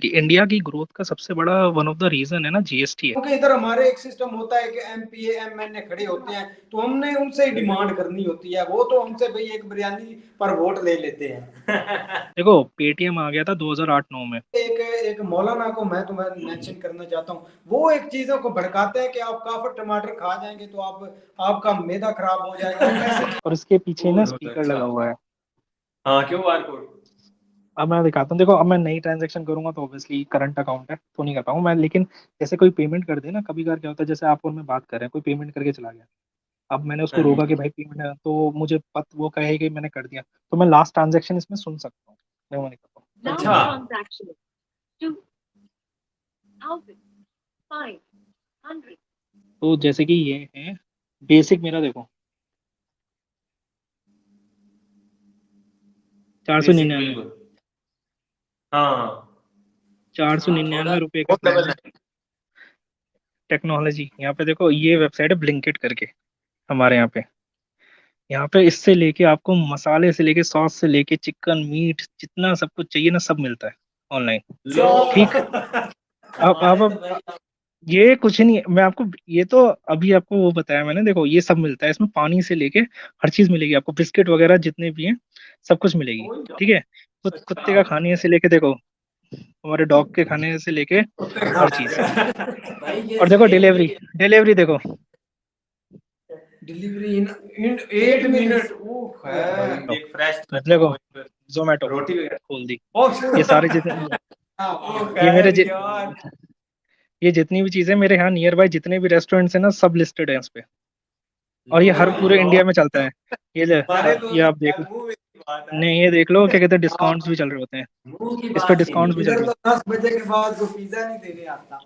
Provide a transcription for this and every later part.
कि इंडिया की ग्रोथ का सबसे बड़ा वन ऑफ द रीजन है ना जीएसटी है। क्योंकि इधर हमारे एक सिस्टम होता है कि एमपीए एमएनए खड़े होते हैं, तो हमने उनसे ही डिमांड करनी होती है। वो तो हमसे भाई एक बिरयानी पर वोट ले लेते हैं। देखो पेटीएम आ गया था 2008-9 में। एक एक मौलाना को मैं तुम्हें मेंशन करना चाहता हूँ, वो एक चीजों को भड़काते हैं कि आप काफर टमाटर खा जाएंगे तो आप आपका मैदा खराब हो जाएगा। और इसके पीछे ना बहुत स्पीकर अच्छा। लगा हुआ है। हाँ, क्यों आर कोड? अब मैं दिखाता हूँ, देखो अब मैं नई ट्रांजैक्शन करूंगा तो ऑब्वियसली करंट अकाउंट है तो नहीं कर पाऊंगा मैं, लेकिन जैसे कोई पेमेंट कर दे ना, कभी कभार क्या होता है, जैसे आप और मैं बात कर रहे हैं, कोई पेमेंट करके चला गया, अब मैंने उसको हाँ जी। रोका कि भाई पेमेंट है, तो मुझे वो कहे कि मैंने कर दिया, तो मैं लास्ट ट्रांजैक्शन इसमें सुन सकता हूँ। मैं वो नहीं करता हूँ। अच्छा। ट्रांजैक्शन 2500। तो जैसे कि ये है बेसिक, मेरा देखो चार सौ बेसिक निन्यानवे बिल्कुल। हाँ। चार सौ हाँ, थोड़ा निन्यानवे रुपये का बहुत प्लान डबल है। है। टेक्नोलॉजी, यहाँ पे देखो ये वेबसाइट है ब्लिंकिट करके, हमारे यहाँ पे। यहाँ पे इससे लेके आपको मसाले से लेके सॉस से लेके चिकन मीट जितना सब कुछ चाहिए ना, सब मिलता है ऑनलाइन। लो। ठीक। हमारे तो अब भाई। ये कुछ नहीं है, मैं आपको ये तो अभी आपको वो बताया मैंने, देखो ये सब मिलता है इसमें, पानी से लेके हर चीज मिलेगी आपको, बिस्किट वगैरह जितने भी हैं सब कुछ मिलेगी। ओ यार, ठीक है। कुत्ते का अच्छा। खाने से लेके देखो, हमारे डॉग के खाने से लेके हर चीज। भाई ये और देखो स्पेन डिलीवरी, की डिलीवरी देखो। डिलीवरी इन 8 मिनट। ओह है तो एक फ्रेश देखो वो जोमेटो रोटी वगैरह। खोल दी। ये सारे जितने ओह ये मेरे खैर यार। ये जितनी भी चीजें मेरे यहाँ नियर बाय जितने भी रेस्टोरेंट्स हैं ना, सब लिस्टेड है इस पे। और ये लो हर पूरे इंडिया यार, में चलता है। ये ले, हमारे तो ये आप देख यार लो। मुंह में की बात है। नहीं ये देख लो, क्या कहते हैं, हाँ, डिस्काउंट्स भी चल रहे होते हैं। मुंह की इस पे बात ही डिस्काउंट्स नहीं, भी चल इधर रहे तो हैं। 10 बजे के बाद को पिज्जा नहीं देने आता।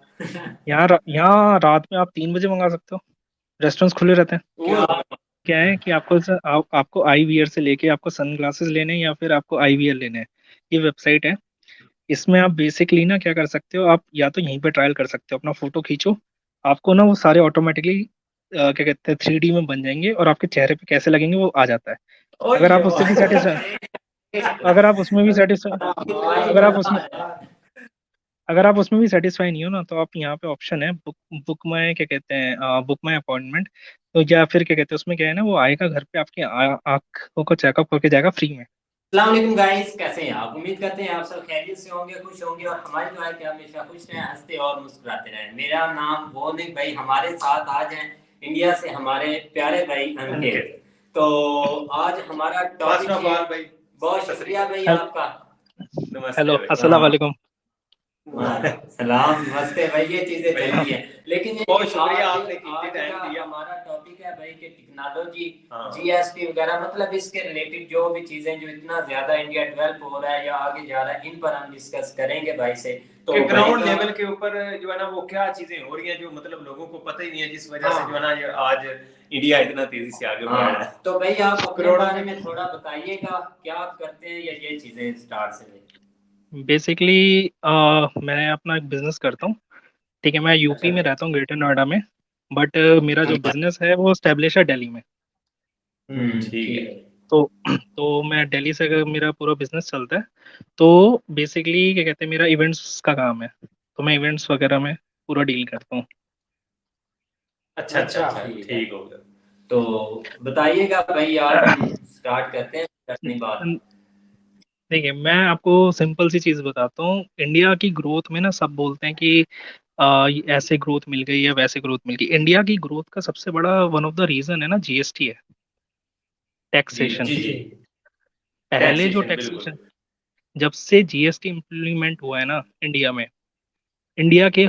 यहाँ रात में आप 3 बजे मंगा सकते हो, रेस्टोरेंट्स खुले रहते हैं। क्या? क्या है कि आपको आई वियर से लेके आपको सन ग्लासेस लेने हैं या फिर आपको आई वियर लेने हैं, ये वेबसाइट है। इसमें आप बेसिकली ना क्या कर सकते हो, आप या तो यहीं पे ट्रायल कर सकते हो, अपना फोटो खींचो, आपको ना वो सारे ऑटोमेटिकली क्या कहते हैं 3D में बन जाएंगे, और आपके चेहरे पे कैसे लगेंगे वो आ जाता है। ओ अगर आप उससे भी सेटिस्फाई यार। अगर आप उसमें भी सेटिस्फाई भाई अगर आप उसमें मजा आया। अगर आप उसमें भी सेटिस्फाई नहीं हो ना, तो आप यहाँ पे ऑप्शन है बुक माई, क्या कहते हैं, बुक माई अपॉइंटमेंट। तो या फिर क्या कहते हैं, उसमें क्या है ना, वो आएगा घर पे आपकी आंखों को चेकअप करके जाएगा फ्री में। अस्सलाम वालेकुम गाइस, कैसे हैं आप? उम्मीद करते हैं आप सब खैरियत से होंगे, खुश होंगे, और हमारी दुआ है कि आप हमेशा खुश रहें, हंसते और मुस्कुराते रहें। मेरा नाम वो नहीं भाई, हमारे साथ आज हैं इंडिया से हमारे प्यारे भाई अंकित। तो आज हमारा टॉपिक है। भाई बहुत शुक्रिया भाई आपका। हेलो नमस्ते भाई। अस्सलाम वालेकुम। सलाम, नमस्ते भाई, ये चीजें चलती हैं। लेकिन ये बहुत शुक्रिया आज आपने कीमती आज टाइम का दिया। हमारा टॉपिक है भाई कि टेक्नोलॉजी, हाँ। जीएसटी वगैरह, मतलब इसके रिलेटेड जो भी चीजें जो इतना ज्यादा इंडिया डेवलप हो रहा है या आगे जा रहा है, इन पर हम डिस्कस करेंगे भाई से। तो कि भाई ग्राउंड का लेवल के ऊपर जो है ना वो क्या चीजें हो रही हैं जो मतलब लोगों को पता ही नहीं है, जिस वजह से जो है ना ये आज इंडिया इतना तेजी से आगे बढ़ रहा है। तो भाई आप अपने करोड़ों बारे में थोड़ा बताइएगा, क्या आप करते हैं या ये चीजें स्टार्ट से लें। बेसिकली मैं अपना एक बिजनेस करता हूँ। ठीक है, मैं अच्छा यूपी में रहता हूँ, ग्रेटर नोएडा में। बट मेरा जो बिजनेस है वो स्टेब्लिश है दिल्ली में। ठीक ठीक है। है। तो तो मैं दिल्ली से अगर मेरा पूरा बिजनेस चलता है, तो बेसिकली क्या कहते हैं, मेरा इवेंट्स का काम है, तो मैं इवेंट्स वगैरह में पूरा डील करता हूँ। अच्छा अच्छा अच्छा, अच्छा, ठीक है। ठीक हो गया। तो बताइएगा भाई, आज हम स्टार्ट करते हैं अपनी बात। देखिए मैं आपको सिंपल सी चीज़ बताता हूँ, इंडिया की ग्रोथ में ना सब बोलते हैं कि ये ऐसे ग्रोथ मिल गई या वैसे ग्रोथ मिल गई। इंडिया की ग्रोथ का सबसे बड़ा वन ऑफ द रीजन है ना जीएसटी है, जी टैक्सेशन। जी जी। पहले जो टैक्सेशन बिल्कुल। टैक्सेशन, जब से जीएसटी इम्प्लीमेंट हुआ है ना इंडिया में, इंडिया के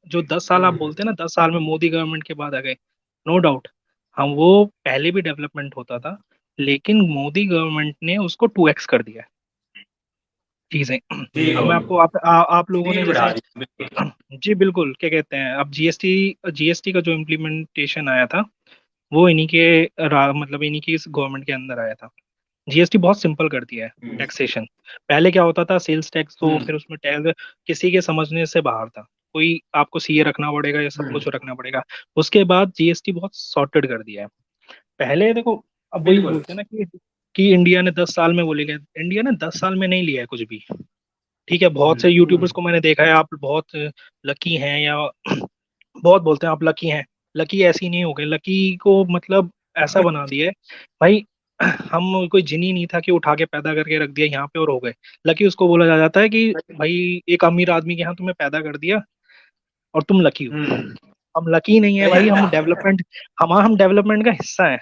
जो 10 साल आप बोलते हैं ना, 10 साल में मोदी गवर्नमेंट के बाद आ गए, नो डाउट, हम वो पहले भी डेवलपमेंट होता था, लेकिन मोदी गवर्नमेंट ने उसको 2x कर दिया है चीजें। ठीक अब हो मैं गया। आपको आप लोगों ने स्पीड बढ़ा जैसे दी बिल्कुल। जी बिल्कुल, क्या कहते हैं, अब जीएसटी जीएसटी का जो इम्प्लीमेंटेशन आया था, वो इन्हीं के मतलब इन्हीं की गवर्नमेंट के अंदर आया था। जीएसटी बहुत सिंपल कर दिया है टैक्सेशन। पहले क्या होता था, सेल्स टैक्स तो फिर उसमें टैक्स किसी के समझने से बाहर था, कोई आपको सीए रखना पड़ेगा या सब कुछ रखना पड़ेगा। उसके बाद जीएसटी बहुत सॉर्टेड कर दिया है। पहले देखो, अब वही बिल्कुल। बोलते हैं ना कि इंडिया ने 10 साल में वो ले लिया, इंडिया ने 10 साल में नहीं लिया है कुछ भी। ठीक है, बहुत से यूट्यूबर्स को मैंने देखा है, आप बहुत लकी हैं या बहुत बोलते हैं आप लकी हैं। लकी ऐसी नहीं हो गए, लकी को मतलब ऐसा बना दिया है भाई। हम कोई जिनी नहीं था कि उठा के पैदा करके रख दिया यहाँ पे और हो गए। लकी उसको बोला जा जाता है कि भाई एक अमीर आदमी के यहाँ तुम्हें पैदा कर दिया और तुम लकी हो। हम लकी नहीं है भाई, हम डेवलपमेंट का हिस्सा है।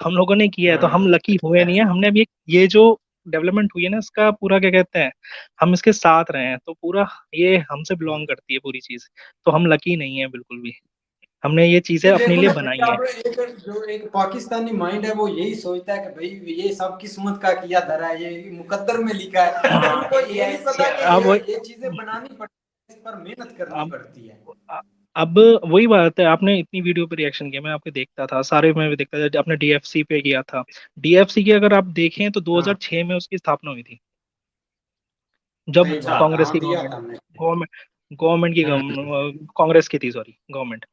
हम लोगों ने किया है तो हम लकी हुए नहीं है। हमने अभी ये जो डेवलपमेंट हुई है ना, इसका पूरा क्या कहते हैं, हम इसके साथ रहे हैं, तो पूरा ये हमसे बिलोंग करती है पूरी चीज। तो हम लकी नहीं है बिल्कुल भी, हमने ये चीजें अपने देखो लिए ना बनाई भैया, हैं। अब एक जो एक पाकिस्तानी माइंड है वो यही सोचता है कि भाई ये सब किस्मत का किया धरा है, ये मुकद्दर में लिखा है। हाँ उनको ये नहीं पता कि अब ये चीजें बनानी पड़ती है, इस पर मेहनत करनी अब पड़ती है। अब वही बात है, आपने इतनी वीडियो पे रिएक्शन किया, मैं आपके देखता था सारे, मैं भी देखता था। आपने डीएफसी पे किया था। डीएफसी की अगर आप देखें तो हाँ 2006 में उसकी स्थापना हुई थी, जब सही बात है, कांग्रेस हाँ की दिया गवर्नमेंट था हमने। गवर्नमेंट गवर्नमेंट की हम्म कांग्रेस की थी, सॉरी, गवर्नमेंट।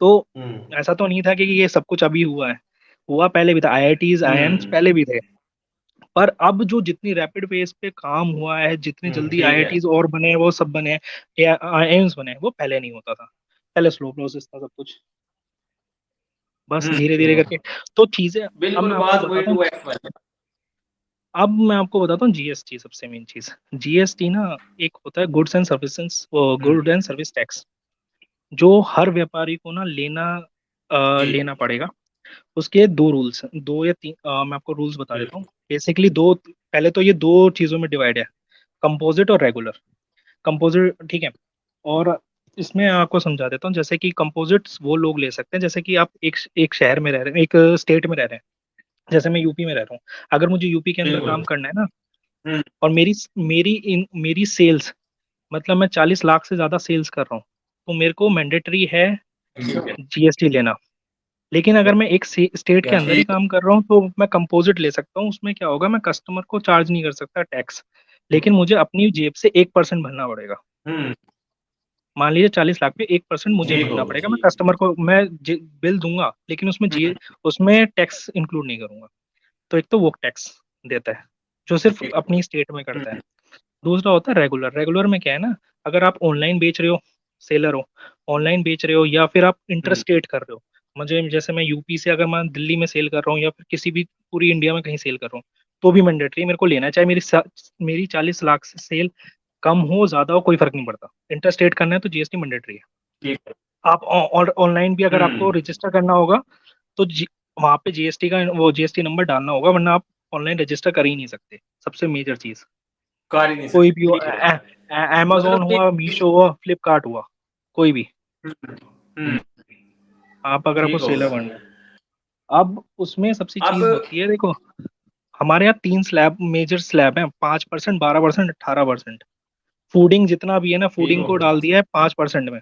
तो हम्म ऐसा तो नहीं था कि ये सब कुछ अभी हुआ है, हुआ पहले भी था, आईआईटीज आईआईएम्स हम्म पहले भी थे। पर अब जो जितनी रैपिड पेस पे काम हुआ है, जितनी जल्दी ठीक है। आईआईटीज और बने हैं, वो सब बने हैं, आईआईएम्स बने हैं, वो पहले नहीं होता था। पहले स्लो प्रोसेस था सब कुछ, बस धीरे धीरे करके तो चीजें। अब बिल्कुल मैं आपको बात वही बताता हूँ, 2x वाली। अब मैं आपको बताता हूँ जीएसटी सबसे मेन चीज। जीएसटी ना एक होता है goods and services, hmm, good and service tax, जो हर व्यापारी को ना जी लेना पड़ेगा। उसके दो रूल्स, दो या तीन, मैं आपको रूल्स बता देता हूँ। बिल्कुल। बेसिकली दो, पहले तो ये दो चीजों में डिवाइड है, कंपोजिट और रेगुलर। कंपोजिट ठीक है, और इसमें आपको समझा देता हूँ। जैसे कि कंपोजिट्स वो लोग ले सकते हैं, जैसे कि आप एक शहर में रह रहे हैं, एक स्टेट में रह रहे हैं। जैसे मैं यूपी में रह रहा हूँ, अगर मुझे यूपी के अंदर बिल्कुल। काम करना है ना, हम्म, और मेरी सेल्स, मतलब मैं 40 लाख से ज्यादा सेल्स कर रहा हूँ, तो मेरे को मैंडेटरी है ठीक है। जीएसटी लेना। लेकिन अगर मैं एक स्टेट के अंदर ही ठीक है। काम कर रहा हूँ तो मैं कंपोजिट ले सकता हूँ। उसमें क्या होगा, मैं कस्टमर को चार्ज नहीं कर सकता टैक्स, लेकिन मुझे अपनी जेब से 1% भरना पड़ेगा। हम्म, मान लीजिए 40 लाख पे 1% मुझे ठीक भरना होगी पड़ेगा। मैं ठीक। कस्टमर को मैं बिल दूंगा, लेकिन हम्म, उसमें टैक्स इंक्लूड नहीं करूंगा। तो एक तो वो टैक्स देता है, जो सिर्फ ठीक। अपनी स्टेट में करता है। हम्म, दूसरा होता है रेगुलर। रेगुलर में क्या है ना, अगर आप ऑनलाइन बेच रहे हो, सेलर हो, ऑनलाइन बेच रहे हो, या फिर आप इंटर हम्म, स्टेट कर रहे हो, मुझे जैसे मैं यूपी से अगर मैं दिल्ली में सेल कर रहा हूँ, या फिर किसी भी पूरी इंडिया में कहीं सेल कर रहा हूँ, तो भी मैंडेटरी मेरे को लेना है, चाहे मेरी 40 लाख से सेल कम हो ज्यादा हो, कोई फर्क नहीं पड़ता। इंटर स्टेट करना है तो जीएसटी मैंडेटरी है। ठीक है। आप ऑनलाइन भी अगर आपको हम्म, रजिस्टर करना होगा तो वहां पे जीएसटी का वो जीएसटी नंबर डालना होगा, वरना आप ऑनलाइन रजिस्टर कर ही नहीं सकते। सबसे मेजर चीज, कर ही नहीं कोई सकते भी हो, ठीक है। अमेजोन मतलब कि हुआ, मीशो हुआ, फ्लिपकार्ट हुआ, कोई भी, हम्म, हम्म, आप अगर आपको ठीक सेलर होगा। बनना है। अब उसमें सबसे अब चीज होती है, देखो हमारे यहाँ तीन स्लैब, मेजर स्लैब हैं, 5%, 12%, 18%। फूडिंग जितना भी है ना, ठीक फूडिंग को होगा। डाल दिया है 5% में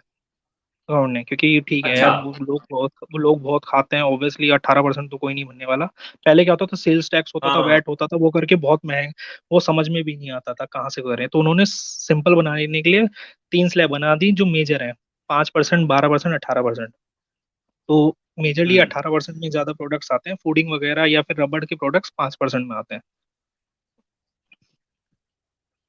गवर्नमेंट ने, क्योंकि ठीक है अच्छा। यार, वो लोग बहुत खाते हैं ऑब्वियसली। 18% तो कोई नहीं बनने वाला। पहले क्या होता था, सेल्स टैक्स होता था, हाँ वैट होता था, वो करके बहुत महंगा, वो समझ में भी नहीं आता था कहाँ से करें। तो उन्होंने सिंपल बनाने के लिए तीन स्लैब बना दी जो मेजर है, 5%, 12%, 18%। तो मेजरली हम्म। 18% में ज्यादा प्रोडक्ट्स आते हैं, फूडिंग वगैरह या फिर रबड़ के प्रोडक्ट्स 5% में आते हैं।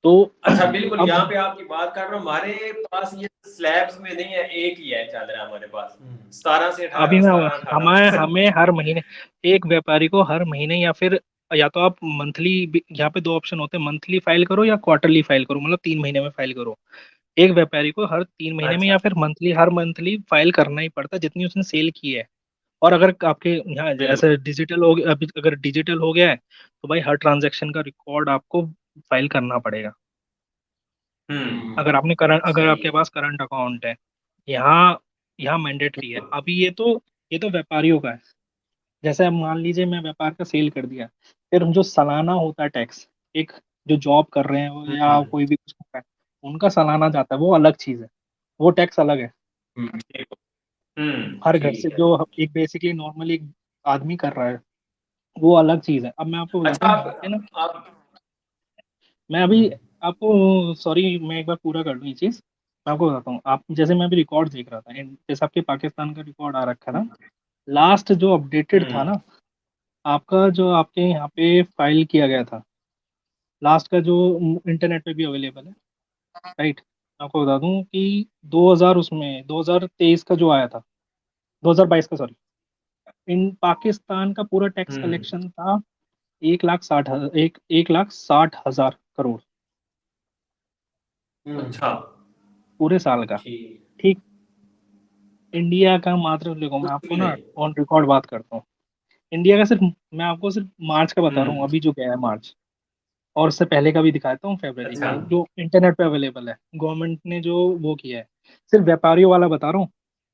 तो अच्छा बिल्कुल, अब यहाँ पे आपकी बात कर रहा हूँ, हमारे पास ये स्लैब्स में नहीं है, एक ही है चल रहा है हमारे पास। 17 से 18, अभी मैं 17 18। हमें हमें हर महीने, एक व्यापारी को हर महीने, या फिर या तो आप मंथली, यहाँ पे दो ऑप्शन होते हैं, मंथली फाइल करो या क्वार्टरली फाइल करो, मतलब 3 महीने में फाइल करो। एक व्यापारी को हर 3 महीने में अच्छा। या फिर हर मंथली फाइल करना ही पड़ता है, जितनी उसने सेल की है। और अगर आपके यहाँ बिल्कुल। ऐसे डिजिटल हो गया, अभी अगर डिजिटल हो गया है तो भाई हर ट्रांजैक्शन का रिकॉर्ड आपको फाइल करना पड़ेगा। अगर सही आपके है। पास करंट अकाउंट है, यहाँ यहाँ मैंडेटरी है। अभी ये तो व्यापारियों का है। जैसे अब मान लीजिए मैं व्यापार का सेल कर दिया, फिर जो सालाना होता है टैक्स, एक जो जॉब कर रहे हैं या हम्म, कोई भी कुछ कर रहा है, उनका सालाना जाता है, वो अलग चीज है, वो टैक्स अलग है। ठीक हर घर से ठीक है। जो एक बेसिकली नॉर्मली एक आदमी कर रहा है, वो अलग चीज है। अब मैं आपको बताता अच्छा हूँ यहाँ पे ना, आप मैं अभी आपको, सॉरी मैं एक बार पूरा कर लूँ ये चीज। मैं आपको बताता हूँ, आप जैसे मैं अभी रिकॉर्ड देख रहा था, जैसे आपके पाकिस्तान का रिकॉर्ड आ रखा था, लास्ट जो अपडेटेड था हम्म, ना, आपका जो आपके यहाँ पे फाइल किया गया था, लास्ट का जो इंटरनेट पे भी अवेलेबल है, राइट। आपको बता दूं कि 2000 उसमें 2023 का जो आया था, 2022 का सॉरी, इन पाकिस्तान का पूरा टैक्स कलेक्शन था 1,60,000 करोड़ अच्छा पूरे साल का। ठीक। ठीक। इंडिया का मात्र, देखो मैं कुछ आपको भी ना नहीं। ऑन रिकॉर्ड बात करता हूँ। इंडिया का सिर्फ, मैं आपको सिर्फ मार्च का बता रहा हूँ, हम्म। अभी जो गया है मार्च, और उससे पहले का भी दिखाता हूँ, फरवरी अच्छा। का जो इंटरनेट पे अवेलेबल है, गवर्नमेंट ने जो वो किया है। सिर्फ व्यापारियों वाला बता रहा हूँ,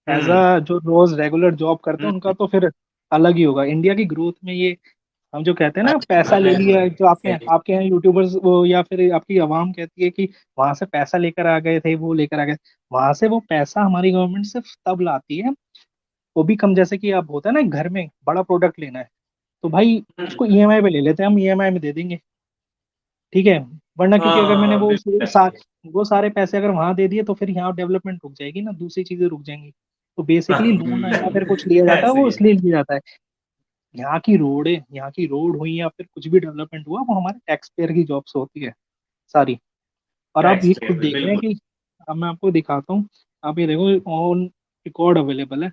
एज हम्म। अ जो रोज रेगुलर जॉब करते हैं उनका हम्म। तो फिर अलग ही होगा। इंडिया की ग्रोथ में ये, हम जो कहते हैं ना पैसा ले लिया, जो आपके सही। आपके यहाँ यूट्यूबर्स वो या फिर आपकी आवाम कहती है कि वहां से पैसा लेकर आ गए थे, वो लेकर आ गए, वहां से वो पैसा हमारी गवर्नमेंट सिर्फ तब लाती है, वो भी कम। जैसे कि आप होता है ना, घर में बड़ा प्रोडक्ट लेना है तो भाई हम्म। उसको ईएमआई पे ले लेते हैं, हम ईएमआई में दे देंगे, ठीक है। वरना क्योंकि हाँ अगर हाँ मैंने हाँ, बिल्कुल ऐसे ही वो सारे पैसे अगर वहां दे दिए तो फिर यहाँ डेवलपमेंट रुक जाएगी ना, दूसरी चीजें रुक जाएंगी। तो है। बेसिकली लोन या फिर कुछ लिया जाता है, ऐसे वो ही है। इसलिए लिया जाता है। यहाँ की रोड हुई या फिर कुछ भी डेवलपमेंट हुआ, वो हमारे टैक्स पेयर की जॉब से होती है सारी। और आप टैक्स ये पे खुद देख रहे हैं बिल्कुल। कि, अब मैं आपको दिखाता हूँ, आप ये देखो ऑन रिकॉर्ड अवेलेबल है।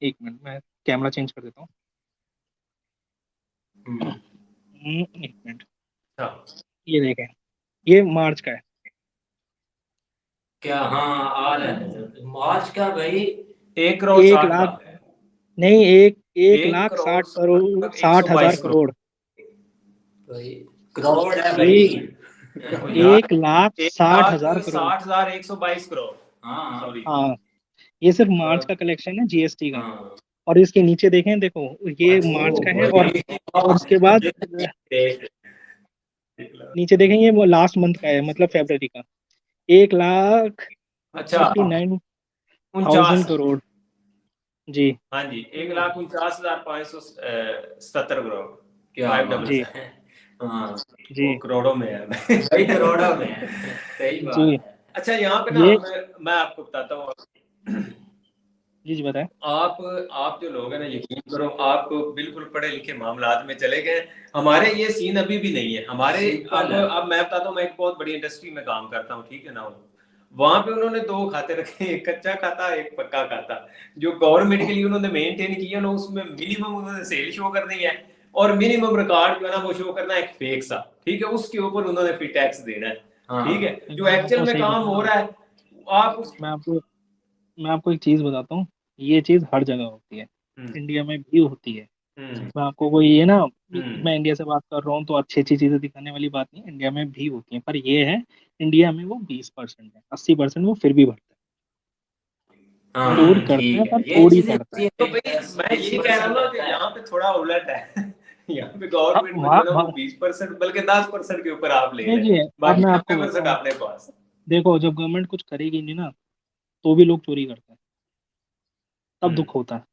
एक मिनट, मैं कैमरा चेंज कर देता हूँ। हम्म। एक मिनट, अच्छा। ये देखें, ये मार्च का है। क्या, हाँ आ रहा है नजर मार्च का भाई। 1 लाख, लाख है। नहीं, एक एक लाख करोड़ साठ साठ करोड़ लाख, एक सौ 60,000 बाईस करोड़ करोड़ भाई। करोड़ है भाई। एक ओ यार, 1,60,000 करोड़। 1,60,122 करोड़। हाँ सॉरी। हाँ, ये सिर्फ मार्च का कलेक्शन है जीएसटी का। हाँ। और इसके नीचे देखें, देखो ये अच्छा मार्च का है, भाई। और उसके बाद देख नीचे देखें, ये वो लास्ट मंथ का है, मतलब फरवरी का, 1,49,000 अच्छा 49। करोड़। जी। हाँ जी, 1,49,577 करोड़। क्या हाँ बात जी। है। हाँ। वो जी। करोड़ों में है। भाई करोड़ों में है। सही बात जी। है। अच्छा यहाँ पे ना ये, मैं आपको बताता हूँ। जी जी बताएं। आप जो लोग हैं ना, यकीन करो आप बिल्कुल पढ़े लिखे मामलात में चले गए। हमारे ये सीन अभी भी नहीं है हमारे। अब मैं बताता हूँ, मैं एक बहुत बड़ी इंडस्ट्री में काम करता हूँ, ठीक है ना। वहां पे उन्होंने दो खाते रखे, एक कच्चा खाता एक पक्का खाता। जो गवर्नमेंट के लिए उन्होंने मेंटेन किया ना, उसमें मिनिमम उन्होंने सेल शो करनी है, और मिनिमम रिकॉर्ड जो है ना वो शो करना है एक फेक सा, ठीक है। उसके ऊपर उन्होंने फिर टैक्स देना है। ठीक है, जो मैं एक्चुअल आपको में सही काम हो बताऊं, रहा है आप उस। मैं आपको मैं आपको एक चीज बताता हूँ, ये चीज हर जगह होती है, हम्म। इंडिया में भी होती है। हम्म। मैं आपको कोई ये ना, हम्म। मैं इंडिया से बात कर रहा हूँ तो अच्छी अच्छी चीजें दिखाने वाली बात नहीं, इंडिया में भी होती है, पर ये है, इंडिया में वो 20% है, 80% वो फिर भी भरता है, जरूर करते हैं ठीक है, पर ये थोड़ी चीजें पड़ता होती है। है। तो भाई मैं यही कह रहा हूँ ना कि यहाँ पे थोड़ा उलट है। यहाँ पे अब गवर्नमेंट में जो वहाँ है ना वो वहाँ 20% बल्कि 10% के ऊपर आप ले रहे हैं, देखिए, अब मैं बाकी आपको 90% बताऊँ, अपने पास। देखो जब गवर्नमेंट कुछ करेगी नहीं ना, तो भी लोग चोरी करते हैं, तब हम्म। दुख होता है।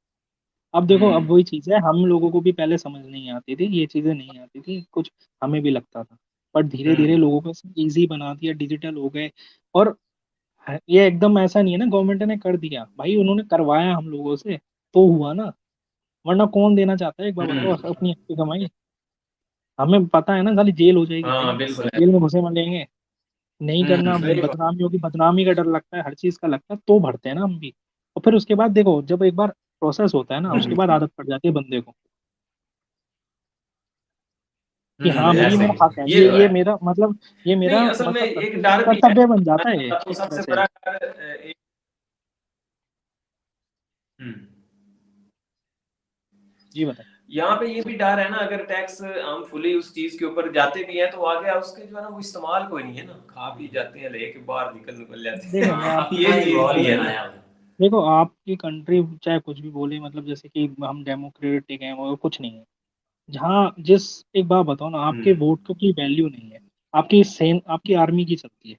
अब देखो, अब हम्म। वही चीज है, हम लोगों को भी पहले समझ नहीं आती थी, ये चीजें नहीं आती थी कुछ, हमें भी लगता था, पर धीरे धीरे हम्म। लोगों को इजी बना दिया, डिजिटल हो गए। और ये एकदम ऐसा नहीं है ना, गवर्नमेंट ने कर दिया भाई, उन्होंने करवाया हम लोगों से, तो हुआ ना। वरना कौन देना चाहता है, एक बार बताओ, हम्म। अपनी हक की कमाई। हमें पता है ना, साली जेल हो जाएगी भाई, हाँ बिल्कुल है। जेल में घुसे मरेंगे, नहीं करना, सही बात। बदनामी होगी, बदनामी का डर लगता है, हर चीज का लगता है, तो भरते हैं ना हम भी। और फिर उसके बाद देखो, जब एक बार प्रोसेस होता है ना, उसके बाद आदत पड़ जाती है बंदे को, कि हाँ भाई ये ऐसे मेरा ही हक है, ये तो ये है। मेरा मतलब, ये नहीं मेरा असल में मतलब एक डर भी है। कर्तव्य बन मैं जाता है आपको एक तरह सबसे से। बड़ा डर हम्म। जी बताए। यहाँ पे ये भी डर है ना, अगर टैक्स हम फुली उस चीज के ऊपर जाते भी हैं तो आगे उसके जो है ना वो इस्तेमाल कोई नहीं है ना, खा पी जाते हैं लेके बाहर निकल निकल जाते देखो मैं हैं। आपको ये एक चीज बात भी है बताऊं, ना यार। देखो आपकी कंट्री चाहे कुछ भी बोले, मतलब जैसे कि हम डेमोक्रेटिक हैं, वो कुछ नहीं है, जहाँ जिस, एक बात बताओ ना, आपके हम्म। वोट की वैल्यू नहीं है, आपकी सेन आपकी आर्मी की चलती है,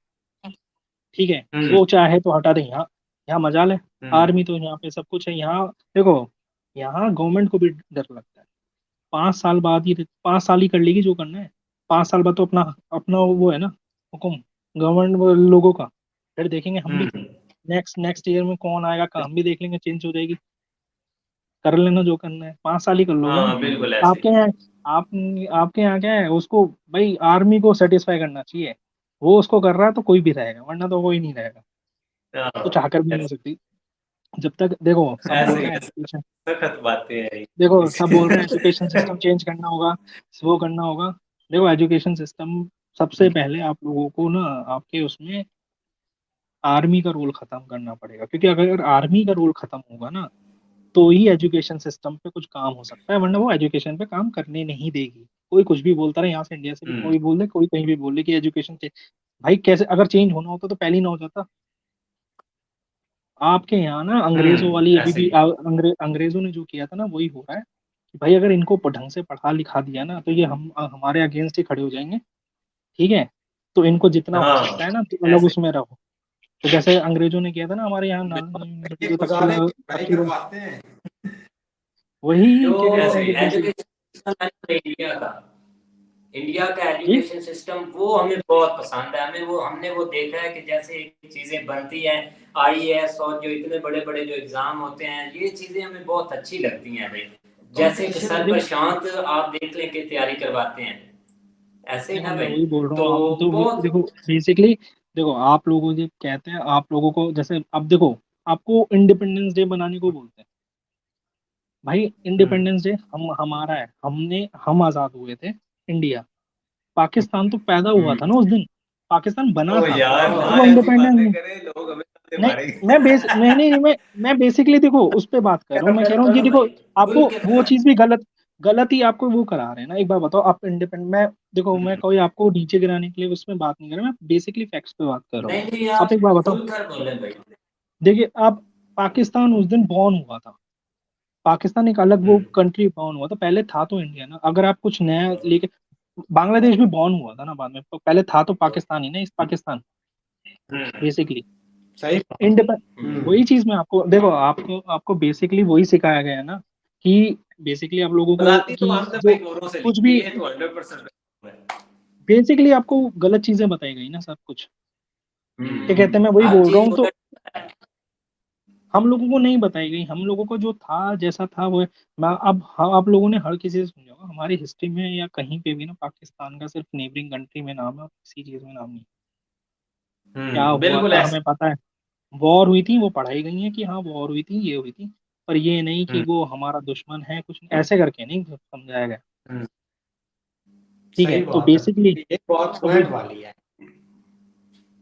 ठीक है। हम्म। वो चाहे तो हटा दे, यहाँ यहाँ मजाल है, हम्म। आर्मी तो यहाँ पे सब कुछ है यहाँ। देखो, यहाँ गवर्नमेंट को भी डर लगता है, 5 साल बाद ही, 5 साल ही कर लेगी जो करना है, 5 साल बाद तो अपना अपना वो है ना, हुक्म गवर्नमेंट लोगों का, फिर देखेंगे हम भी, हम्म। नेक्स्ट नेक्स्ट ईयर में कौन आएगा, हम भी देख लेंगे, चेंज हो जाएगी, कर लेना जो करना है, 5 साल ही कर लोगे ना। हाँ बिल्कुल ऐसे आपके ही यहाँ है। आप आपके यहाँ क्या है, उसको भाई आर्मी को सेटिस्फाई करना चाहिए, वो उसको कर रहा है तो कोई भी रहेगा, वरना तो कोई नहीं रहेगा, तो हाँ, चाहकर भी नहीं हो सकती। जब तक देखो सब बोल ऐसे रहे हैं कैसे एजुकेशन, सखत बातें हैं देखो सब बोल रहे हैं एजुकेशन सिस्टम चेंज करना होगा, वो करना होगा। देखो एजुकेशन सिस्टम सबसे पहले आप लोगों को ना आपके उसमें आर्मी का रोल खत्म करना पड़ेगा, क्योंकि अगर आर्मी का रोल खत्म होगा ना तो ही एजुकेशन सिस्टम पे कुछ काम हो सकता है, वरना वो एजुकेशन पे काम करने नहीं देगी। कोई कुछ भी बोलता रहे, यहाँ से इंडिया से भी हम्म कोई बोल दे, कोई कहीं भी बोल दे कि एजुकेशन, भाई कैसे अगर चेंज होना होता तो पहले ही ना हो जाता। आपके यहाँ ना अंग्रेजों वाली अभी ऐसे भी ही अंग्रेजों ने जो किया था ना वही हो रहा है, कि भाई अगर इनको ढंग से पढ़ा लिखा दिया ना तो ये हम हमारे अगेंस्ट ही खड़े हो जाएंगे। ठीक है, तो इनको जितना हो हाँ सकता है ना तो अलग ऐसे उसमें रहो। तो जैसे अंग्रेजों ने किया था ना हमारे यहाँ बिल्कुल, यूनिवर्सिटी ये को गुजारे की तक पढ़ाई की, करवाते हैं। वही जो क्या कहते ऐसे हैं ही कि बेसिक एजुकेशन सिस्टम है ना इंडिया का जी। एजुकेशन सिस्टम वो हमें बहुत पसंद है। हमें वो हमने वो देखा है कि जैसे चीजें बनती हैं, आईएएस और जो इतने बड़े बड़े जो एग्जाम होते हैं, ये चीजें हमें बहुत अच्छी लगती हैं भाई। जैसे कि कंपटीशन सर देखो प्रशांत आप देख लें कि तैयारी करवाते हैं, ऐसे ही देखो ना मैं भाई। वही बोल रहा तो हूँ, आप तो बहुत देखो बेसिकली, देखो आप लोगों जो कहते हैं, आप लोगों को जैसे अब देखो आपको इंडिपेंडेंस डे बनाने को बोलते हैं। भाई हम्म इंडिपेंडेंस डे हमारा है, हम आजाद हुए थे इंडिया। पाकिस्तान तो पैदा हुआ था हम्म ना उस दिन, पाकिस्तान बना ओ था, यार तो ना वो ऐसी इंडिपेंडेंस बातें नहीं। करें, लोग हमें ताने नहीं मारेंगे। मैं बेसिकली देखो उस पे बात कर रहा हूँ, करो मैं कह करो रहा हूँ कि करो देखो भाई, आपको खुल के वो करो। चीज भी गलत ही आपको वो करा रहे हैं ना। एक बार बताओ, आप इंडिपेंडेंट, मैं देखो मैं कोई आपको नीचे गिराने के लिए उसमें बात नहीं कर रहा, मैं बेसिकली फैक्ट्स पे बात कर रहा हूँ। नहीं नहीं, आप आप एक बार बताओ, खुल कर बोले भाई। देखिए आप, पाकिस्तान उस दिन बॉर्न हुआ था, पाकिस्तान एक अलग वो हम्म कंट्री बॉर्न हुआ था, पहले था तो इंडिया ना। अगर आप कुछ नया लेके, बांग्लादेश भी बॉर्न हुआ था ना बाद में, पहले था तो पाकिस्तान ही ना, इस पाकिस्तान हम्म बेसिकली सही बात। इंडिपेंड। हम्म वही चीज मैं आपको देखो, आपको आपको बेसिकली वही सिखाया गया है ना, कि बेसिकली आप लोगों को आजादी तो कि हमने जो भाई गोरों से ली कुछ है, भी, ये तो 100% है। बेसिकली आपको गलत चीजें बताई गई ना सब कुछ। क्या कहते हैं, मैं वही हर बोल रहा चीज हूँ, तो उधर है। हम लोगों को नहीं बताई गई, हम लोगों को जो था जैसा था वो। मैं अब हाँ, आप लोगों ने हर किसी से सुना होगा हमारी हिस्ट्री में या कहीं पे भी ना, पाकिस्तान का सिर्फ नेबरिंग कंट्री में नाम है और किसी चीज में नाम नहीं। क्या हुआ बिल्कुल था ऐसे। हमें पता है, वॉर हुई थी, वो पढ़ाई गई है कि हाँ वॉर हुई थी, ये हुई थी, पर ये नहीं कि हम्म वो हमारा दुश्मन है, कुछ ऐसे करके नहीं समझाया गया। हम्म, ठीक है, सही तो बात है, बेसिकली, ये बहुत तो पॉइंट वाली है।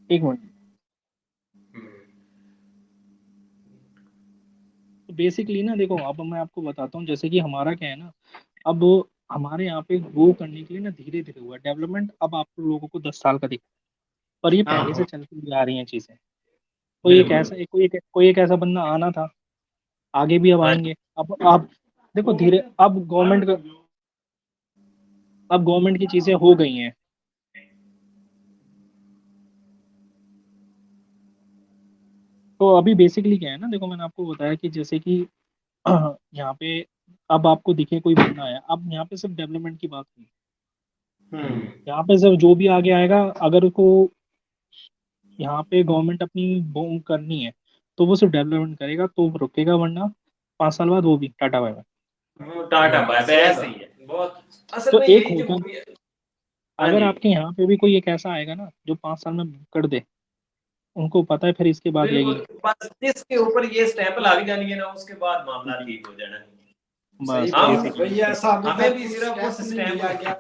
एक मिनट, हम्म तो बेसिकली ना देखो अब मैं आपको बताता हूँ, जैसे कि हमारा क्या है ना, अब हमारे यहाँ पे वो करने के लिए ना धीरे धीरे हुआ डेवलपमेंट, अब आप लोगों को 10 साल का दिखता है, पर ये हाँ पहले से हाँ चलती हुई आ रही हैं चीजें। बिल्कुल। कोई एक ऐसा बंदा आना था, आगे भी अब हाँ आएंगे। अब देखो धीरे, अब गवर्नमेंट की चीजें हो गई हैं। तो अभी बेसिकली क्या है ना, देखो मैंने आपको बताया कि जैसे कि यहाँ पे अब आपको दिखे कोई बंदा आया, अब यहाँ पे सिर्फ डेवलपमेंट की बात हुई, हम्म यहाँ पे सिर्फ जो भी आगे आएगा, अगर उसको यहाँ पे गवर्नमेंट अपनी वो करनी है तो वो सिर्फ डेवलपमेंट करेगा तो वो रुकेगा, वरना 5 साल बाद वो भी टाटा बाय बाय। वो टाटा बाय बाय सही ऐसे ही बात। है बहुत। असल तो में एक यही होगा, जमहूरियत। हाँ अगर जी आपके यहाँ पे भी कोई एक ऐसा आएगा ना जो 5 साल में कर दे, उनको पता है फिर इसके बाद बिल्कुल, लेगी। बस जिसके ऊपर ये स्टैंप लग जानी है ना, उसके बाद मामला जी, ठीक हो जाना है। सही बस हम बात है बेसिकली। भैया, ऐसा अभी हमें तक भी कुछ सिर्फ उस स्टेप नहीं लिया गया।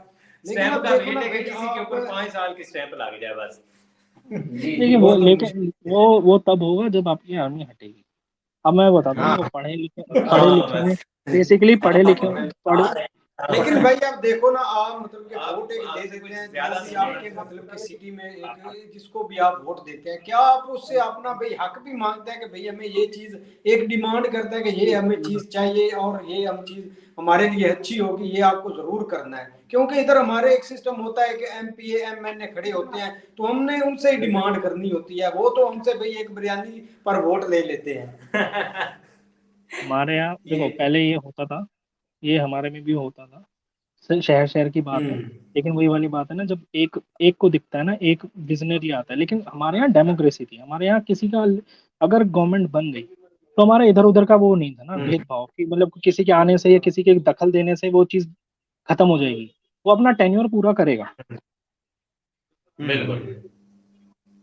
लेकिन स्टैंप अब का देखो वेट ना है कि भाई किसी के आप, ऊपर 5 साल की स्टैंप लग जाए बस। जी जी देखिए वो वो तो मुश्किल। लेकिन वो तब होगा जब आपकी आर्मी हटेगी। अब मैं बताता हूँ, हाँ देखो पढ़े हाँ लिखे में, बस। बेसिकली आ रहे हैं। लेकिन भाई आप देखो ना, आप मतलब कि आप वोट एक दे आपसे देते कुछ हैं जो ज्यादा भी सुनिए। आपके मतलब कि सिटी में एक जिसको भी आप वोट देते हैं, क्या आप उससे अपना भाई हक भी मांगते हैं कि भाई हमें ये चीज, एक डिमांड करते हैं कि ये हमें चीज चाहिए और ये हम चीज हमारे लिए अच्छी होगी, ये आपको जरूर करना है। क्योंकि इधर हमारे एक सिस्टम होता है कि एमपीए एमएनए खड़े होते हैं, तो हमने उनसे ही डिमांड करनी होती है, वो तो हमसे भाई एक बिरयानी पर वोट ले लेते हैं। हमारे यहाँ देखो ये पहले ये होता था, ये हमारे में भी होता था, शहर शहर की बात है। हम्म लेकिन वही वाली बात है ना, जब एक एक को दिखता है ना, एक विजनरी आता है। लेकिन हमारे यहाँ डेमोक्रेसी थी, हमारे यहाँ किसी का अगर गवर्नमेंट बन गई तो हमारा इधर उधर का वो नहीं था ना हम्म भेदभाव, कि मतलब किसी के आने से या किसी के दखल देने से वो चीज खत्म हो जाएगी, वो अपना टेन्योर पूरा करेगा, बिल्कुल।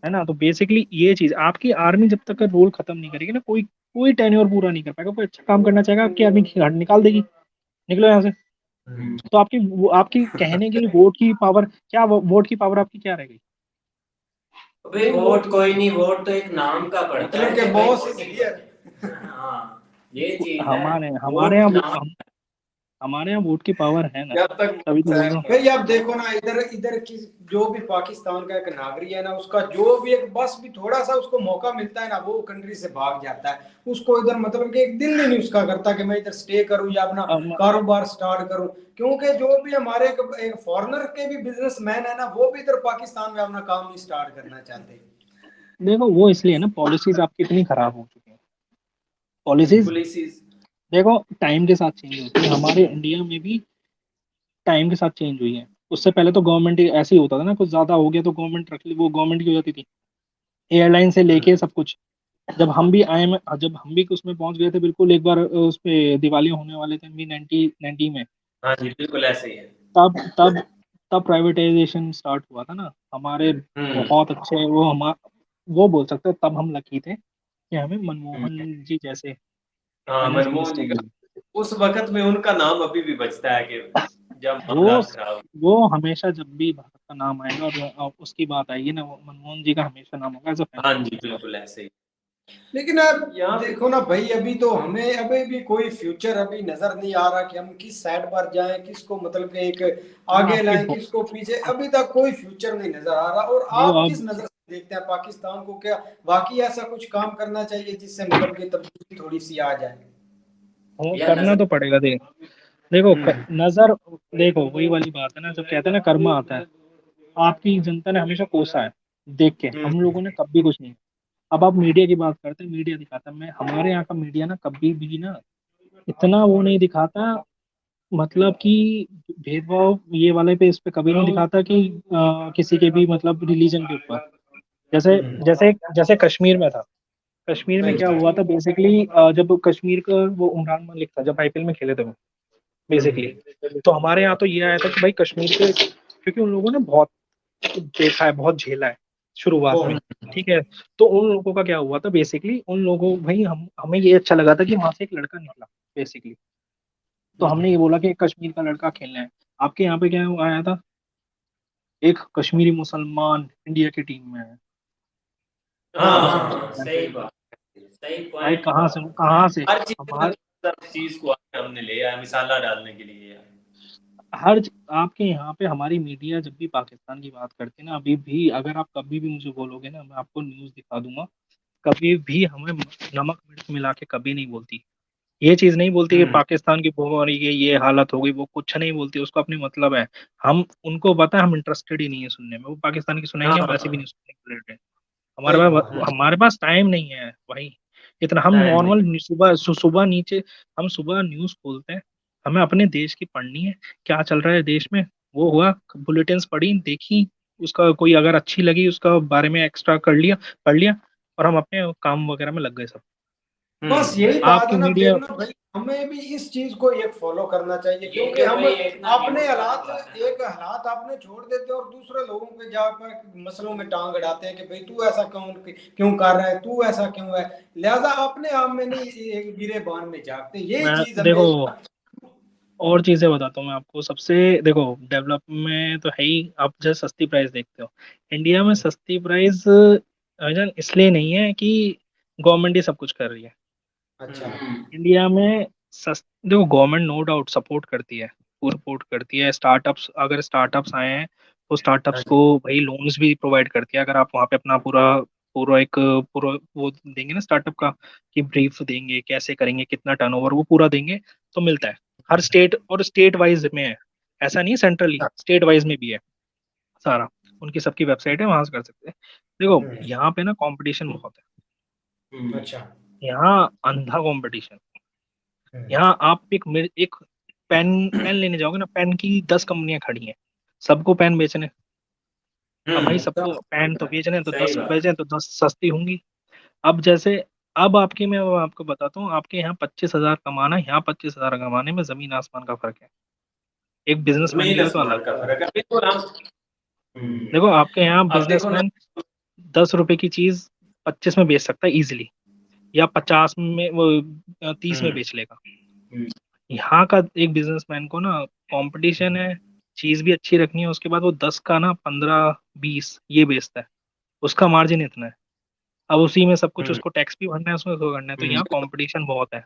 है ना। तो बेसिकली ये चीज, आपकी आर्मी जब तक रोल खत्म नहीं करेगी ना, कोई कोई टेन्योर पूरा नहीं कर पाएगा। कोई अच्छा काम करना चाहेगा, आपकी आर्मी निकाल देगी, निकलो यहाँ से। तो आपकी कहने के लिए वोट की पावर क्या, वोट की पावर आपकी क्या रह गई? भाई वोट कोई नहीं, वोट तो एक नाम का पड़ता है मतलब के कि भाई बॉस वोट इज हियर। हाँ, ये चीज है। हमारे हमारे वोट यहाँ नाम। हमारे यहाँ वोट की पावर है ना, जब तक तभी तो बोल रहा हूँ। भाई आप देखो ना, इधर इधर की जो भी पाकिस्तान का एक नागरिक है ना, उसका जो भी एक बस भी थोड़ा सा उसको मौका मिलता है ना, वो कंट्री से भाग जाता है। उसको इधर मतलब कि एक दिल नहीं उसका करता कि मैं इधर स्टे करूं या अपना हम- कारोबार स्टार्ट करूं। क्योंकि जो भी हमारे एक फॉरेनर के भी बिजनेसमैन है ना, वो भी इधर पाकिस्तान में अपना काम नहीं स्टार्ट करना चाहते। देखो वो इसलिए ना, पॉलिसीज आपकी इतनी खराब हो चुकी है। Policies police. देखो टाइम के साथ चेंज होती है, हमारे इंडिया में भी टाइम के साथ चेंज हुई है। उससे पहले तो गवर्नमेंट ऐसे ही होता था ना, कुछ ज्यादा हो गया तो गवर्नमेंट रख ली, वो गवर्नमेंट की हो जाती थी, एयरलाइन से लेके सब कुछ। जब हम भी आए में, जब हम भी उसमें पहुंच गए थे, बिल्कुल एक बार उस पे दिवालिया होने वाले थे, भी 90 में। हाँ जी, बिल्कुल ऐसे ही है। तब तब तब प्राइवेटाइजेशन स्टार्ट हुआ था ना हमारे। बहुत अच्छे, वो बोल सकते हैं तब हम लकी थे कि हमें मनमोहन जी जैसे हाँ, फाइनेंस मनमोहन मिनिस्टर जी का मिले। उस वक्त में उनका नाम अभी भी बजता है कि जब वो मामलात खराब। वो हमेशा जब भी भारत का नाम आएगा और उसकी बात आएगी ना, वो मनमोहन जी का हमेशा नाम होगा एज अ हाँ फाइनेंस जी, मिनिस्टर। बिल्कुल ऐसे ही। लेकिन अब यहाँ देखो ना भाई, अभी तो हमें अभी भी कोई फ्यूचर अभी नजर नहीं आ रहा कि हम किस साइड पर जाएं, किसको मतलब कि एक वो आगे आपकी लाएं, किसको पीछे। अभी तक कोई फ्यूचर नहीं नजर आ रहा। और वो आप किस अब नजर से देखते हैं पाकिस्तान को? क्या वाकई ऐसा कुछ काम करना चाहिए जिससे मतलब कि तब्दीली थोड़ी सी आ जाए? वो या करना नजर। तो पड़ेगा। देखो नजर, देखो वही वाली बात है ना, जब कहते हैं ना कर्मा आता है। आपकी जनता ने हमेशा कोसा है, देख के हम लोगों ने कभी कुछ नहीं। अब आप मीडिया की बात करते हैं, मीडिया दिखाता है, मैं हमारे यहाँ का मीडिया ना कभी भी ना इतना वो नहीं दिखाता, मतलब कि भेदभाव ये वाले पे, इस पे कभी नहीं दिखाता कि किसी के भी मतलब रिलीजन के ऊपर। जैसे जैसे जैसे कश्मीर में था। कश्मीर में सही क्या बात। हुआ था बेसिकली, जब कश्मीर का वो उमरान मलिक था, जब आईपीएल में खेले थे वो बेसिकली। तो हमारे यहाँ तो ये आया था कि भाई कश्मीर के, क्योंकि उन लोगों ने बहुत देखा है, बहुत झेला है शुरुआत में। बहुत। ठीक है। तो उन लोगों का क्या हुआ था बेसिकली, उन लोगों भाई हमें ये अच्छा लगा था कि वहां से एक लड़का निकला बेसिकली। तो हमने ये बोला कि कश्मीर का लड़का खेलना है। आपके यहाँ पे क्या आया था, एक कश्मीरी मुसलमान इंडिया की टीम में है। हाँ हाँ हाँ। हाँ, सही बात। सही भाई पॉइंट कहाँ का। से, कहाँ से? हर चीज में हमारे हर चीज को हमने लिया है मिसाला डालने के लिए यार। आपके यहाँ पे हमारी मीडिया जब भी पाकिस्तान की बात करती है ना, अभी भी अगर आप कभी भी मुझे बोलोगे ना, मैं आपको न्यूज़ दिखा दूंगा। कभी भी हमें नमक मिर्च मिला के कभी नहीं बोलती। ये चीज नहीं बोलती कि पाकिस्तान की बीमारी की ये हालत हो गई, वो कुछ नहीं बोलती, उसको अपनी मतलब है। हम उनको पता है हम इंटरेस्टेड ही नहीं है सुनने में, वो पाकिस्तान की सुनाएंगे, हम वैसे भी नहीं हाँ, सुनने के रिलेटेड। सही बात। हमारे पास टाइम नहीं है भाई इतना। हम टाइम नहीं। नॉर्मल सुबह नीचे, हम सुबह न्यूज खोलते हैं, हमें अपने देश की पढ़नी है, क्या चल रहा है देश में। वो हुआ, बुलेटिन्स पढ़ी देखी, उसका कोई अगर अच्छी लगी उसका बारे में एक्स्ट्रा कर लिया, पढ़ लिया, और हम अपने काम वगैरह में लग गए सब। बस यही बात आपकी है ना मीडिया, फिर ना भाई, हमें भी इस चीज को एक फॉलो करना चाहिए। ये क्योंकि तो हम भाई एक ना अपने न्यूज़ वाली हालात, बात है ना। एक हालात आपने छोड़ देते हैं और दूसरे लोगों पे जाकर मसलों में टांग अड़ाते हैं कि भाई तू ऐसा क्यों क्यों कर रहा है, तू ऐसा क्यों है। लिहाजा अपने आप में नहीं एक गिरे बान में झांकते, ये मैं चीज देखो हमें। और चीजें बताता हूँ मैं आपको। सबसे देखो, डेवलप में तो है ही, आप जैसे सस्ती प्राइस देखते हो, इंडिया में सस्ती प्राइस अजन इसलिए नहीं है कि गवर्नमेंट ही सब कुछ कर रही है। अच्छा। इंडिया में देखो गवर्नमेंट नो डाउट सपोर्ट करती है, पूरा सपोर्ट करती है। स्टार्टअप्स, अगर स्टार्टअप्स आए हैं तो स्टार्टअप्स को भाई लोन्स भी प्रोवाइड करती है। अगर आप वहाँ पे अपना पूरा पूरा एक पूरा वो देंगे ना स्टार्टअप का, कि ब्रीफ देंगे कैसे करेंगे, कितना टर्नओवर, वो पूरा देंगे तो मिलता है। हर स्टेट, और स्टेट वाइज में है, ऐसा नहीं है, सेंट्रली स्टेट वाइज में भी है सारा। उनकी सबकी वेबसाइट है, वहां से कर सकते हैं। देखो यहाँ पे ना कंपटीशन बहुत है, अच्छा। यहाँ अंधा कंपटीशन। यहाँ आप एक पेन पेन लेने जाओगे ना, पेन की 10 कंपनियां खड़ी हैं, सबको पेन बेचने। अब भाई सबको पेन तो बेचने हैं, तो सही 10 बात। बेचने तो 10 सस्ती होंगी। अब जैसे, अब आपकी मैं आपको बताता हूँ, आपके यहाँ 25,000 कमाना, यहाँ 25,000 कमाने में जमीन आसमान का फर्क है। एक बिजनेसमैन के जमीन लिए तो अलग आसमान का है। फर्क है, बिल्कुल हम। देखो आपके यहाँ अब देखो ना। बिजनेसमैन 10 रुपए की चीज 25 में बेच सकता है इजिली, या 50 में, वो 30 में हम्म। बेच लेगा। हम्म। यहाँ का एक बिजनेसमैन को ना कंपटीशन है, चीज भी अच्छी रखनी है, उसके बाद वो 10 का ना 15 20 ये बेचता है, उसका मार्जिन इतना है। अब उसी में सब कुछ हम्म। उसको टैक्स भी भरना है, उसमें उसको करना है, तो यहाँ कंपटीशन बहुत है।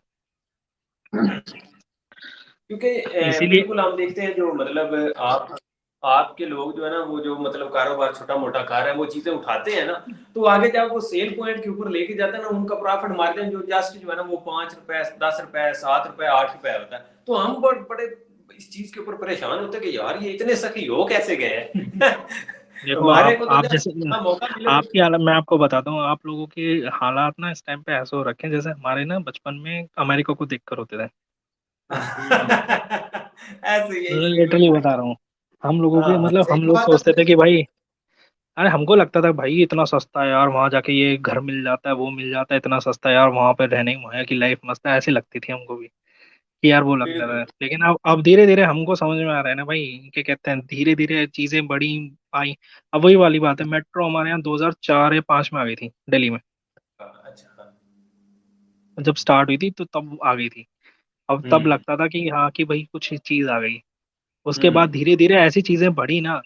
क्योंकि इसीलिए बिल्कुल हम देखते हैं जो मतलब आप आपके लोग जो है ना, वो जो मतलब कारोबार छोटा मोटा कर रहे हैं, वो चीजें उठाते हैं ना, तो आगे जब वो सेल पॉइंट के ऊपर लेके जाते हैं ना, उनका प्रॉफिट मार्जिन जो जस्ट जो है ना वो 5 रुपए 10 रुपए 7 रुपए 8 रुपए होता है। तो हम बड़े बड़े इस चीज के ऊपर परेशान होते हैं कि यार ये इतने सखी हो कैसे गए हैं। देखो, हमारे को तो आप जस्ट जैसे, मौका मिले तो। आपकी हालत मैं आपको बताता हूँ, आप लोगों के हालात ना इस टाइम पे ऐसे हो रखे हैं जैसे हमारे ना बचपन में अमेरिका को देखकर होते थे। ऐसे यही लिटरली बता रहा हूँ, हम लोगों के हाँ मतलब सही हम लोग बात सोचते थे है। कि भाई, अरे हमको लगता था भाई इतना सस्ता है यार, वहां जाके ये घर मिल जाता है, वो मिल जाता है, इतना सस्ता है यार, वहां पे रहने की वहाँ की लाइफ मस्त है, ऐसी लगती थी हमको भी कि यार, वो लगता था। बिल्कुल। लेकिन अब धीरे धीरे हमको समझ में आ रहा है ना भाई, क्या कहते हैं, धीरे धीरे चीजें बड़ी आई। अब वही वाली बात है, मेट्रो हमारे यहाँ 2004 या 5 में आ गई थी दिल्ली में। अच्छा। जब स्टार्ट हुई थी तो तब आ गई थी। अब तब हम्म। लगता था कि हाँ, कि भाई कुछ चीज आ गई। उसके बाद हम्म। धीरे धीरे ऐसी चीजें बढ़ी ना,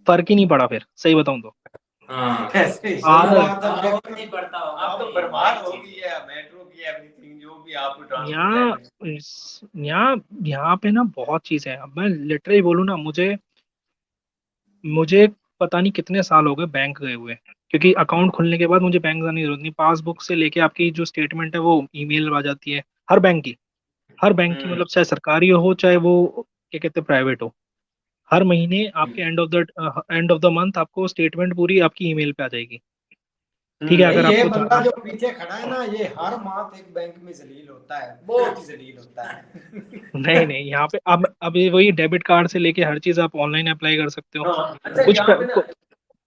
फर्क ही नहीं पड़ा फिर, सही बताऊं तो। हाँ ऐसे ही सही आज बात है अब फिर। नहीं पड़ता होगा अब तो बर्बाद हो गई है मेट्रो की एवरीथिंग जो भी आप ट्रांसपोर्ट यहाँ लाइन। यहाँ यहाँ पे ना बहुत चीजें हैं। अब मैं लिटरली बोलूँ ना, मुझे मुझे पता नहीं कितने साल हो गए बैंक गए हुए, क्योंकि अकाउंट खुलने के बाद मुझे बैंक जाने की जरूरत नहीं, पासबुक से लेके आपकी जो स्टेटमेंट है वो ईमेल आ जाती है। हर बैंक की, हर बैंक की, हम्म। मतलब चाहे सरकारी हो चाहे वो क्या कहते हैं प्राइवेट हो, हर महीने आपके एंड ऑफ द मंथ आपको स्टेटमेंट पूरी आपकी ईमेल पे आ जाएगी। ठीक है, भाई अगर ये आपको बंदा जाना, जो पीछे खड़ा है ना, ये हर माह एक बैंक में जलील होता है, बहुत ही जलील होता है। नहीं नहीं, यहाँ पे अब ये वही डेबिट कार्ड से लेके हर चीज आप ऑनलाइन अप्लाई कर सकते हो। हाँ अच्छा कुछ यहाँ पे ना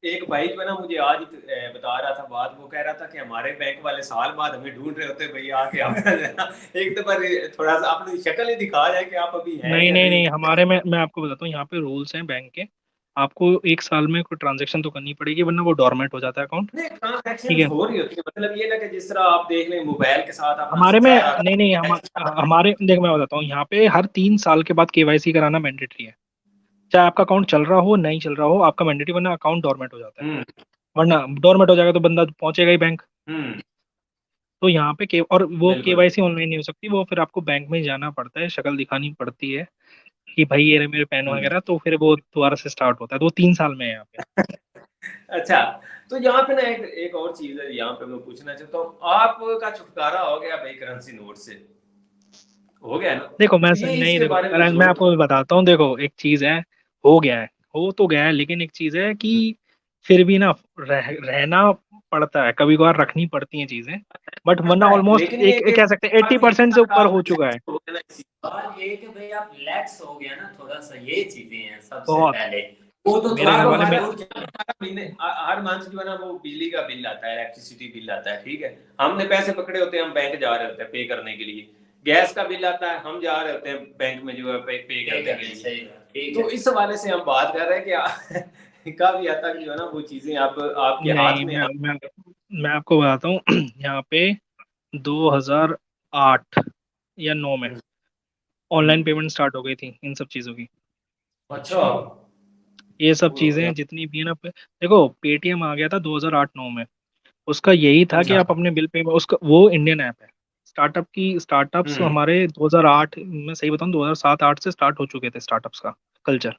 एक भाई जो है ना मुझे आज बता रहा था बात, वो कह रहा था कि हमारे बैंक वाले साल बाद हमें ढूंढ रहे होते हैं, भैया आके हम एक दफा थोड़ा सा अपनी शक्ल ही दिखा जाए कि आप अभी हैं नहीं या नहीं नहीं। नहीं, हमारे में मैं आपको बताता हूँ, यहाँ पे रूल्स हैं बैंक के। आपको 1 साल में कोई ट्रांजेक्शन तो करनी पड़ेगी, वरना वो डोरमेंट हो जाता है अकाउंट। नहीं ठीक ट्रांजैक्शन है, हो रही होती है, मतलब ये ना कि जिस तरह आप देख लें मोबाइल के साथ अपना हमारे में सारा नहीं नहीं, हमारे देख मैं बताता हूँ, यहाँ पे हर 3 साल के बाद केवाईसी कराना मैंडेटरी है। चाहे आपका अकाउंट चल रहा हो नहीं चल रहा हो, आपका मैंडेटरी, वरना अकाउंट डोरमेट हो जाता है। हम्म। वरना डोरमेट हो जाएगा तो बंदा पहुंचेगा ही बैंक। हम्म। तो यहाँ पे और वो बिल्कुल। केवाईसी ऑनलाइन नहीं हो सकती, वो फिर आपको बैंक में जाना पड़ता है, शक्ल दिखानी पड़ती है कि भाई ये रहे मेरे पैन हम्म। वगैरह, तो फिर वो दोबारा से स्टार्ट होता है। तो वो 3 साल में है यहाँ पे। अच्छा तो यहाँ पे ना एक एक और चीज है यहाँ पे मैं पूछना चाहता हूँ, आपका छुटकारा हो गया भाई करेंसी नोट से, हो गया ना, देखो मैं तो ये नहीं, इसके देखो बारे में मैं जो। आपको बताता हूँ, देखो एक चीज है, हो गया है, हो तो गया है, लेकिन एक चीज है कि फिर भी ना रहना पड़ता है, कभी कभार रखनी पड़ती हैं चीजें, बट वरना पता है ऑलमोस्ट लेकिन ये एक कि कह सकते हैं काफी 80% से ऊपर हो चुका है। हो गया ना और ये कि भाई आप लैक्स हो गया ना थोड़ा सा, ये चीजें हैं सबसे बहुत, पहले। वो तो मेरे घर अब वाले हमारा में, हर महीने हर मंथ जो है ना वो बिजली का बिल आता है, इलेक्ट्रिसिटी बिल आता है, ठीक है, हमने पैसे पकड़े होते हैं, हम बैंक जा रहे होते हैं पे करने के लिए, गैस का बिल आता है, हम जा रहे होते हैं बैंक में जो है पे करने के लिए। तो इस हवाले से हम बात कर रहे हैं कि काफी हद तक जो है ना वो चीजें आप आपके हाथ नहीं में मैं आपको बताता हूँ यहाँ पे 2008 या 9 में ऑनलाइन हम्म। पेमेंट स्टार्ट हो गई थी इन सब चीज़ों की। अच्छा। ये सब वो चीज़ें जितनी भी है ना, देखो पेटीएम आ गया था 2008-9 में। उसका यही था कि अच्छा। आप अपने बिल पे, उसका वो इंडियन ऐप है। स्टार्टअप्स हम्म। हमारे 2008 में, सही बताऊं 2007-8 से स्टार्ट हो चुके थे स्टार्टअप्स का कल्चर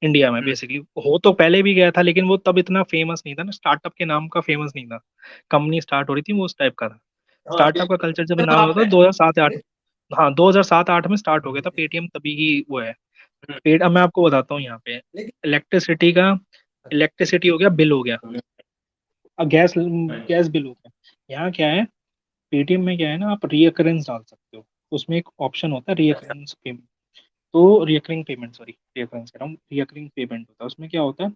इंडिया में। हम्म। बेसिकली हो तो पहले भी गया था, लेकिन वो तब इतना फेमस नहीं था ना, स्टार्टअप के नाम का फेमस नहीं था। कंपनी स्टार्ट हो रही थी, वो उस टाइप का था। हाँ स्टार्टअप का कल्चर जब बिल्कुल नाम आप होता था 2007-8। हाँ, 2007-8 में स्टार्ट हो गया था पेटीएम, तभी ही वो है। अब मैं आपको बताता हूँ यहाँ पे, लेकिन इलेक्ट्रिसिटी का, इलेक्ट्रिसिटी हो गया, बिल हो गया, अब गैस गैस बिल हो गया। यहाँ क्या है, पेटीएम में क्या है ना, आप रीअकरेंस डाल सकते हो। उसमें एक ऑप्शन होता है अच्छा। Recurrence payment. तो रिकरिंग पेमेंट, सॉरी रीअकरेंस कह रहा हूँ, रिकरिंग पेमेंट होता है। उसमें क्या होता है,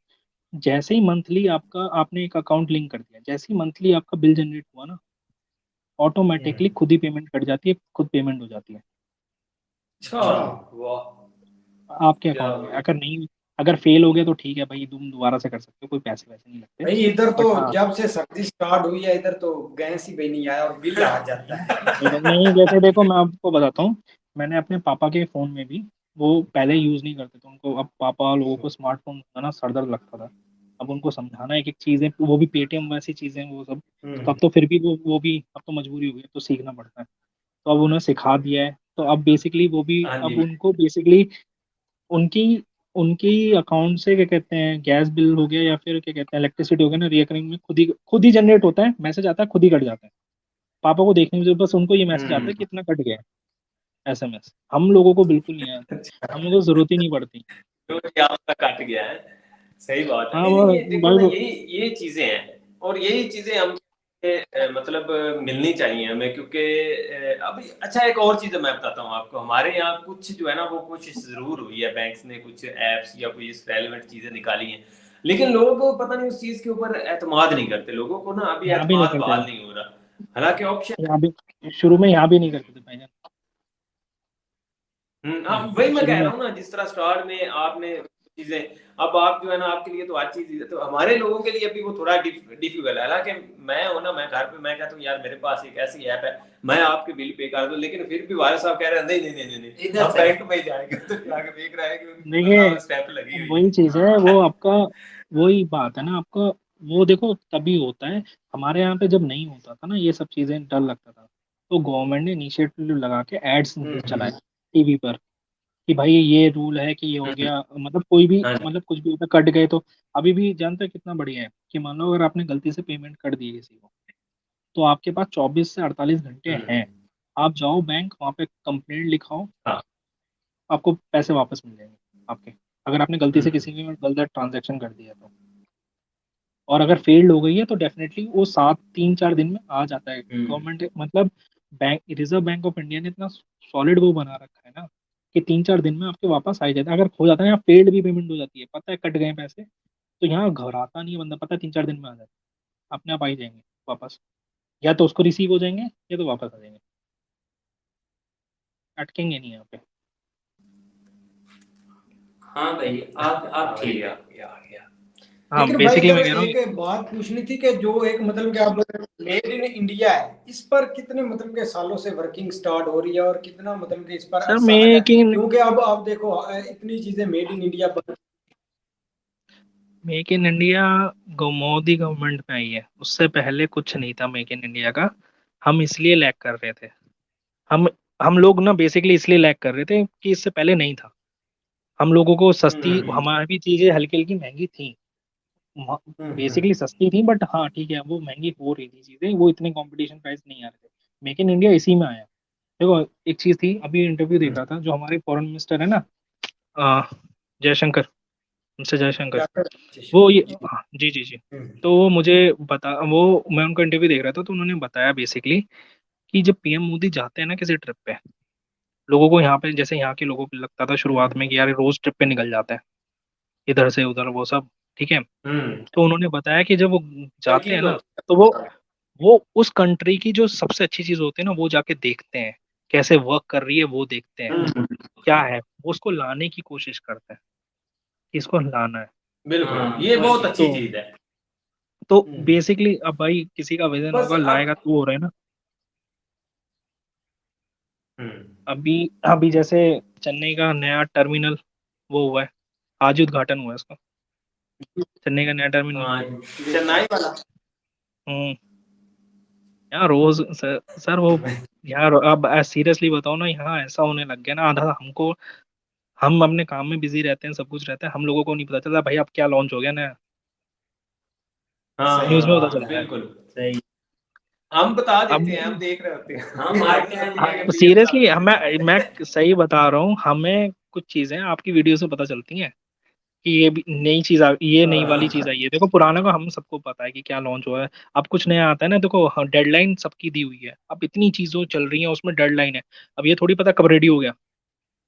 जैसे ही मंथली आपका, आपने एक अकाउंट लिंक कर दिया, जैसे ही मंथली आपका बिल जनरेट हुआ ना, ऑटोमेटिकली खुद ही पेमेंट कट जाती है, खुद पेमेंट हो जाती है। अच्छा। वाह। आपके क्या अकाउंट में। अगर नहीं, अगर फेल हो गया तो ठीक है भाई, तुम दोबारा से कर सकते हो, कोई पैसे वैसे नहीं लगते। भाई इधर तो बट हाँ, जब से सर्दी स्टार्ट हुई है इधर तो गैस ही भी नहीं आया और बिल आ जाता है। नहीं जैसे देखो मैं आपको बताता हूँ, मैंने अपने पापा के फोन में भी, वो पहले यूज नहीं करते थे उनको, अब पापा लोगों को स्मार्टफोन का ना सर दर्द लगता था। अब उनको समझाना एक एक चीजें, वो भी पेटीएम वैसी चीजें वो सब, तो अब तो फिर भी वो भी अब तो मजबूरी हो गई, अब तो सीखना पड़ता है। तो अब उन्हें सिखा दिया है, तो अब बेसिकली वो भी, हाँ अब जी। उनको बेसिकली उनकी उनकी अकाउंट से क्या कहते हैं, गैस बिल हो गया या फिर क्या कहते हैं इलेक्ट्रिसिटी हो गया ना, रिकरिंग में खुद ही जनरेट होता है, मैसेज आता है, खुद ही कट जाता है। पापा को देखने में जो बस उनको ये मैसेज आता है कि इतना कट गया है, एसएमएस। हम लोगों को बिल्कुल नहीं आता, अच्छा, हम लोगों को जरूरत ही नहीं पड़ती। तो ये आपका कट गया है। सही बात है। हाँ नहीं वो नहीं, ये देखो भाई ना, यही चीजें हैं, और यही चीजें हम मतलब मिलनी चाहिए हमें, क्योंकि अभी अच्छा एक और चीज मैं बताता हूँ आपको। हमारे यहाँ कुछ जो है ना, वो कोशिश जरूर हुई है, बैंक्स ने कुछ एप्स या कोई रेलेवेंट चीजें निकाली हैं, लेकिन लोग पता नहीं उस चीज के ऊपर एतमाद नहीं करते। लोगों को ना अभी यहाँ भी नहीं एतमाद करते बहाल थे, नहीं हो रहा, हालांकि ऑप्शन। यहाँ भी शुरू में यहाँ भी नहीं करते थे भाईजान। हाँ वही मैं शुरू कह में रहा हूँ ना, जिस तरह स्टार्ट में आपने चीजें, अब आप जो है ना, आपके लिए तो हर चीज, तो हमारे लोगों के लिए भी वो थोड़ा डिफिकल्ट है। हालांकि मैं हूं ना, मैं घर पे मैं कहता हूँ यार मेरे पास एक ऐसी ऐप है, मैं आपके बिल पे कर दूं, लेकिन फिर भी वाले साहब कह रहे हैं नहीं नहीं नहीं नहीं नहीं, हम बैंक में ही जाएंगे। तो जाके देख रहा है कि उनकी देखिए, मतलब स्टैंप लगी हुई वही चीज है है। वो आपका, वही बात है ना आपका। वो देखो तभी होता है, हमारे यहाँ पे जब नहीं होता था ना ये सब चीजें, डर लगता था, तो गवर्नमेंट ने इनिशिएटिव लगा के एड्स चलाए हम्म। टीवी पर, कि भाई ये रूल है कि ये हो हम्म। गया, मतलब कोई भी, हाँ जी। मतलब कुछ भी होता कट गए तो। अभी भी जानते हैं कितना बढ़िया है कि मान लो अगर आपने गलती से पेमेंट कर दी है किसी को, तो आपके पास 24 से 48 घंटे हैं, हम्म। आप जाओ बैंक, वहाँ पे कंप्लेंट लिखाओ, हाँ। आपको पैसे वापस मिल जाएंगे आपके, अगर आपने गलती से हम्म। किसी में गलत ट्रांजेक्शन कर दिया तो। और अगर फेल्ड हो गई है तो डेफिनेटली वो 3-4 दिन में आ जाता है। हम्म। गवर्नमेंट मतलब bank, reserve bank of India ने इतना सॉलिड वो बना रखा है ना, कि 3-4 दिन में आपके वापस आ ही जाता है। अगर हो जाता है यहाँ फेल्ड भी पेमेंट हो जाती है, पता है कट गए पैसे, तो यहाँ घबराता नहीं है बंदा, पता है 3-4 दिन में आ जाता है, अपने आप आ ही जाएंगे वापस, या तो उसको रिसीव हो जाएंगे या तो वापस आ जाएंगे, अटकेंगे नहीं यहाँ पे। हाँ भाई, आप ठीक है। हाँ लेकिन भाई बेसिकली इधर मैं कह रहा हूँ, एक बात पूछनी थी कि जो एक मतलब कि अब मेड इन इंडिया है, इस पर कितने मतलब के सालों से वर्किंग स्टार्ट हो रही है और कितना मतलब कि इस पर सर अरसा लगा है? मेक क्योंकि अब आप देखो इतनी चीजें मेड इन इंडिया बन। इन इंडिया मोदी गवर्नमेंट में आई है, उससे पहले कुछ नहीं था मेक इन इंडिया का। हम इसलिए लैग कर रहे थे, हम हम लोग ना बेसिकली इसलिए लैग कर रहे थे कि इससे पहले नहीं था। हम लोगों को सस्ती, हम्म। हमारी भी चीजें हल्की हल्की महंगी थी, हम्म। बेसिकली सस्ती थी, बट हाँ ठीक है वो महंगी हो रही थी चीजें, वो इतने कंपटीशन प्राइस नहीं आ रहे थे। मेक इन इंडिया इसी में आया। देखो एक चीज थी, अभी इंटरव्यू देख हम्म। रहा था, जो हमारे फॉरेन मिनिस्टर है ना, अ, जयशंकर, मिस्टर जयशंकर, वो ये, हाँ, जी जी जी। तो वो मुझे बता, वो मैं उनका इंटरव्यू देख रहा था, तो उन्होंने बताया बेसिकली कि जब पीएम मोदी जाते हैं ना किसी ट्रिप पे, लोगों को यहाँ पे, जैसे यहाँ के लोगों को लगता था शुरुआत में कि यार ये रोज ट्रिप पे निकल जाते हैं इधर से उधर वो सब, ठीक है। हम्म। तो उन्होंने बताया कि जब वो जाते हैं तरकीब ना, होती तो वो उस कंट्री की जो सबसे अच्छी चीज होती है ना, वो जाके देखते हैं, कैसे वर्क कर रही है वो देखते हैं, है। क्या है वो, उसको लाने की कोशिश करते हैं कि इसको लाना है। बिल्कुल, हाँ, ये बहुत अच्छी तो चीज है। तो हम्म। बेसिकली अब भाई किसी का विजन बस होगा, अब लाएगा तो वो हो रहा है ना। हम्म। अभी अभी जैसे चेन्नई का नया टर्मिनल वो हुआ है, आज ही उद्घाटन हुआ है उसका, चेन्नई का नया टर्मिनल। हाँ, चेन्नई वाला। हम्म। यार रोज सर वो, यार अब सीरियसली बताओ ना, यहाँ ऐसा होने लग गया ना, आधा हमको, हम अपने काम में बिजी रहते हैं, सब कुछ रहता है, हम लोगों को नहीं पता चलता भाई अब क्या लॉन्च हो गया नया, हाँ न्यूज में पता हाँ चलता है। बिल्कुल सही। हम बता देते हैं, हम अब देख रहे होते हैं। हम हर टाइम ये पीएम साहब सीरियसली, ने कुछ मैं बताया। सही बता रहा हूँ, हमें कुछ चीजें आपकी वीडियो से पता चलती हैं कि ये भी नई चीज ये नई वाली चीज हाँ। आई है। देखो पुराना का हम सबको पता है कि क्या लॉन्च हुआ है, अब कुछ नया आता है ना, देखो डेडलाइन सबकी दी हुई है, अब इतनी चीजों चल रही हैं उसमें डेडलाइन है, अब ये थोड़ी पता कब रेडी हो गया।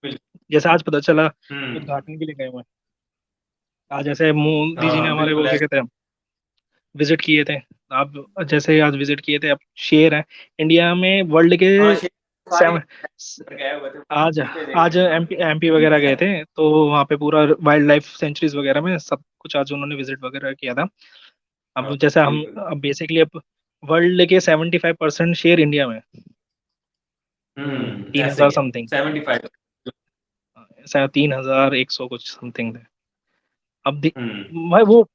बिल्कुल। जैसे आज पता चला हम्म। उद्घाटन के लिए गए हुए हैं, आज जैसे मोदी जी ने हाँ हमारे बिल्कुल वो क्या ऐसे। कहते हैं विजिट किए थे, आप जैसे आज विजिट किए थे, अब शेर है इंडिया में, वर्ल्ड के हाँ शेर सेवन गए हुए थे आज आज देखने। एमपी वगैरह गए थे, तो वहाँ पे पूरा वाइल्ड लाइफ सेंचुरीज वगैरह में सब कुछ आज उन्होंने विजिट वगैरह किया था। अब हाँ, जैसे हम बिल्कुल। अब बेसिकली अब वर्ल्ड के 75% शेयर इंडिया में, 3000 समथिंग, 75। 3100 कुछ समथिंग थे। अब भाई वो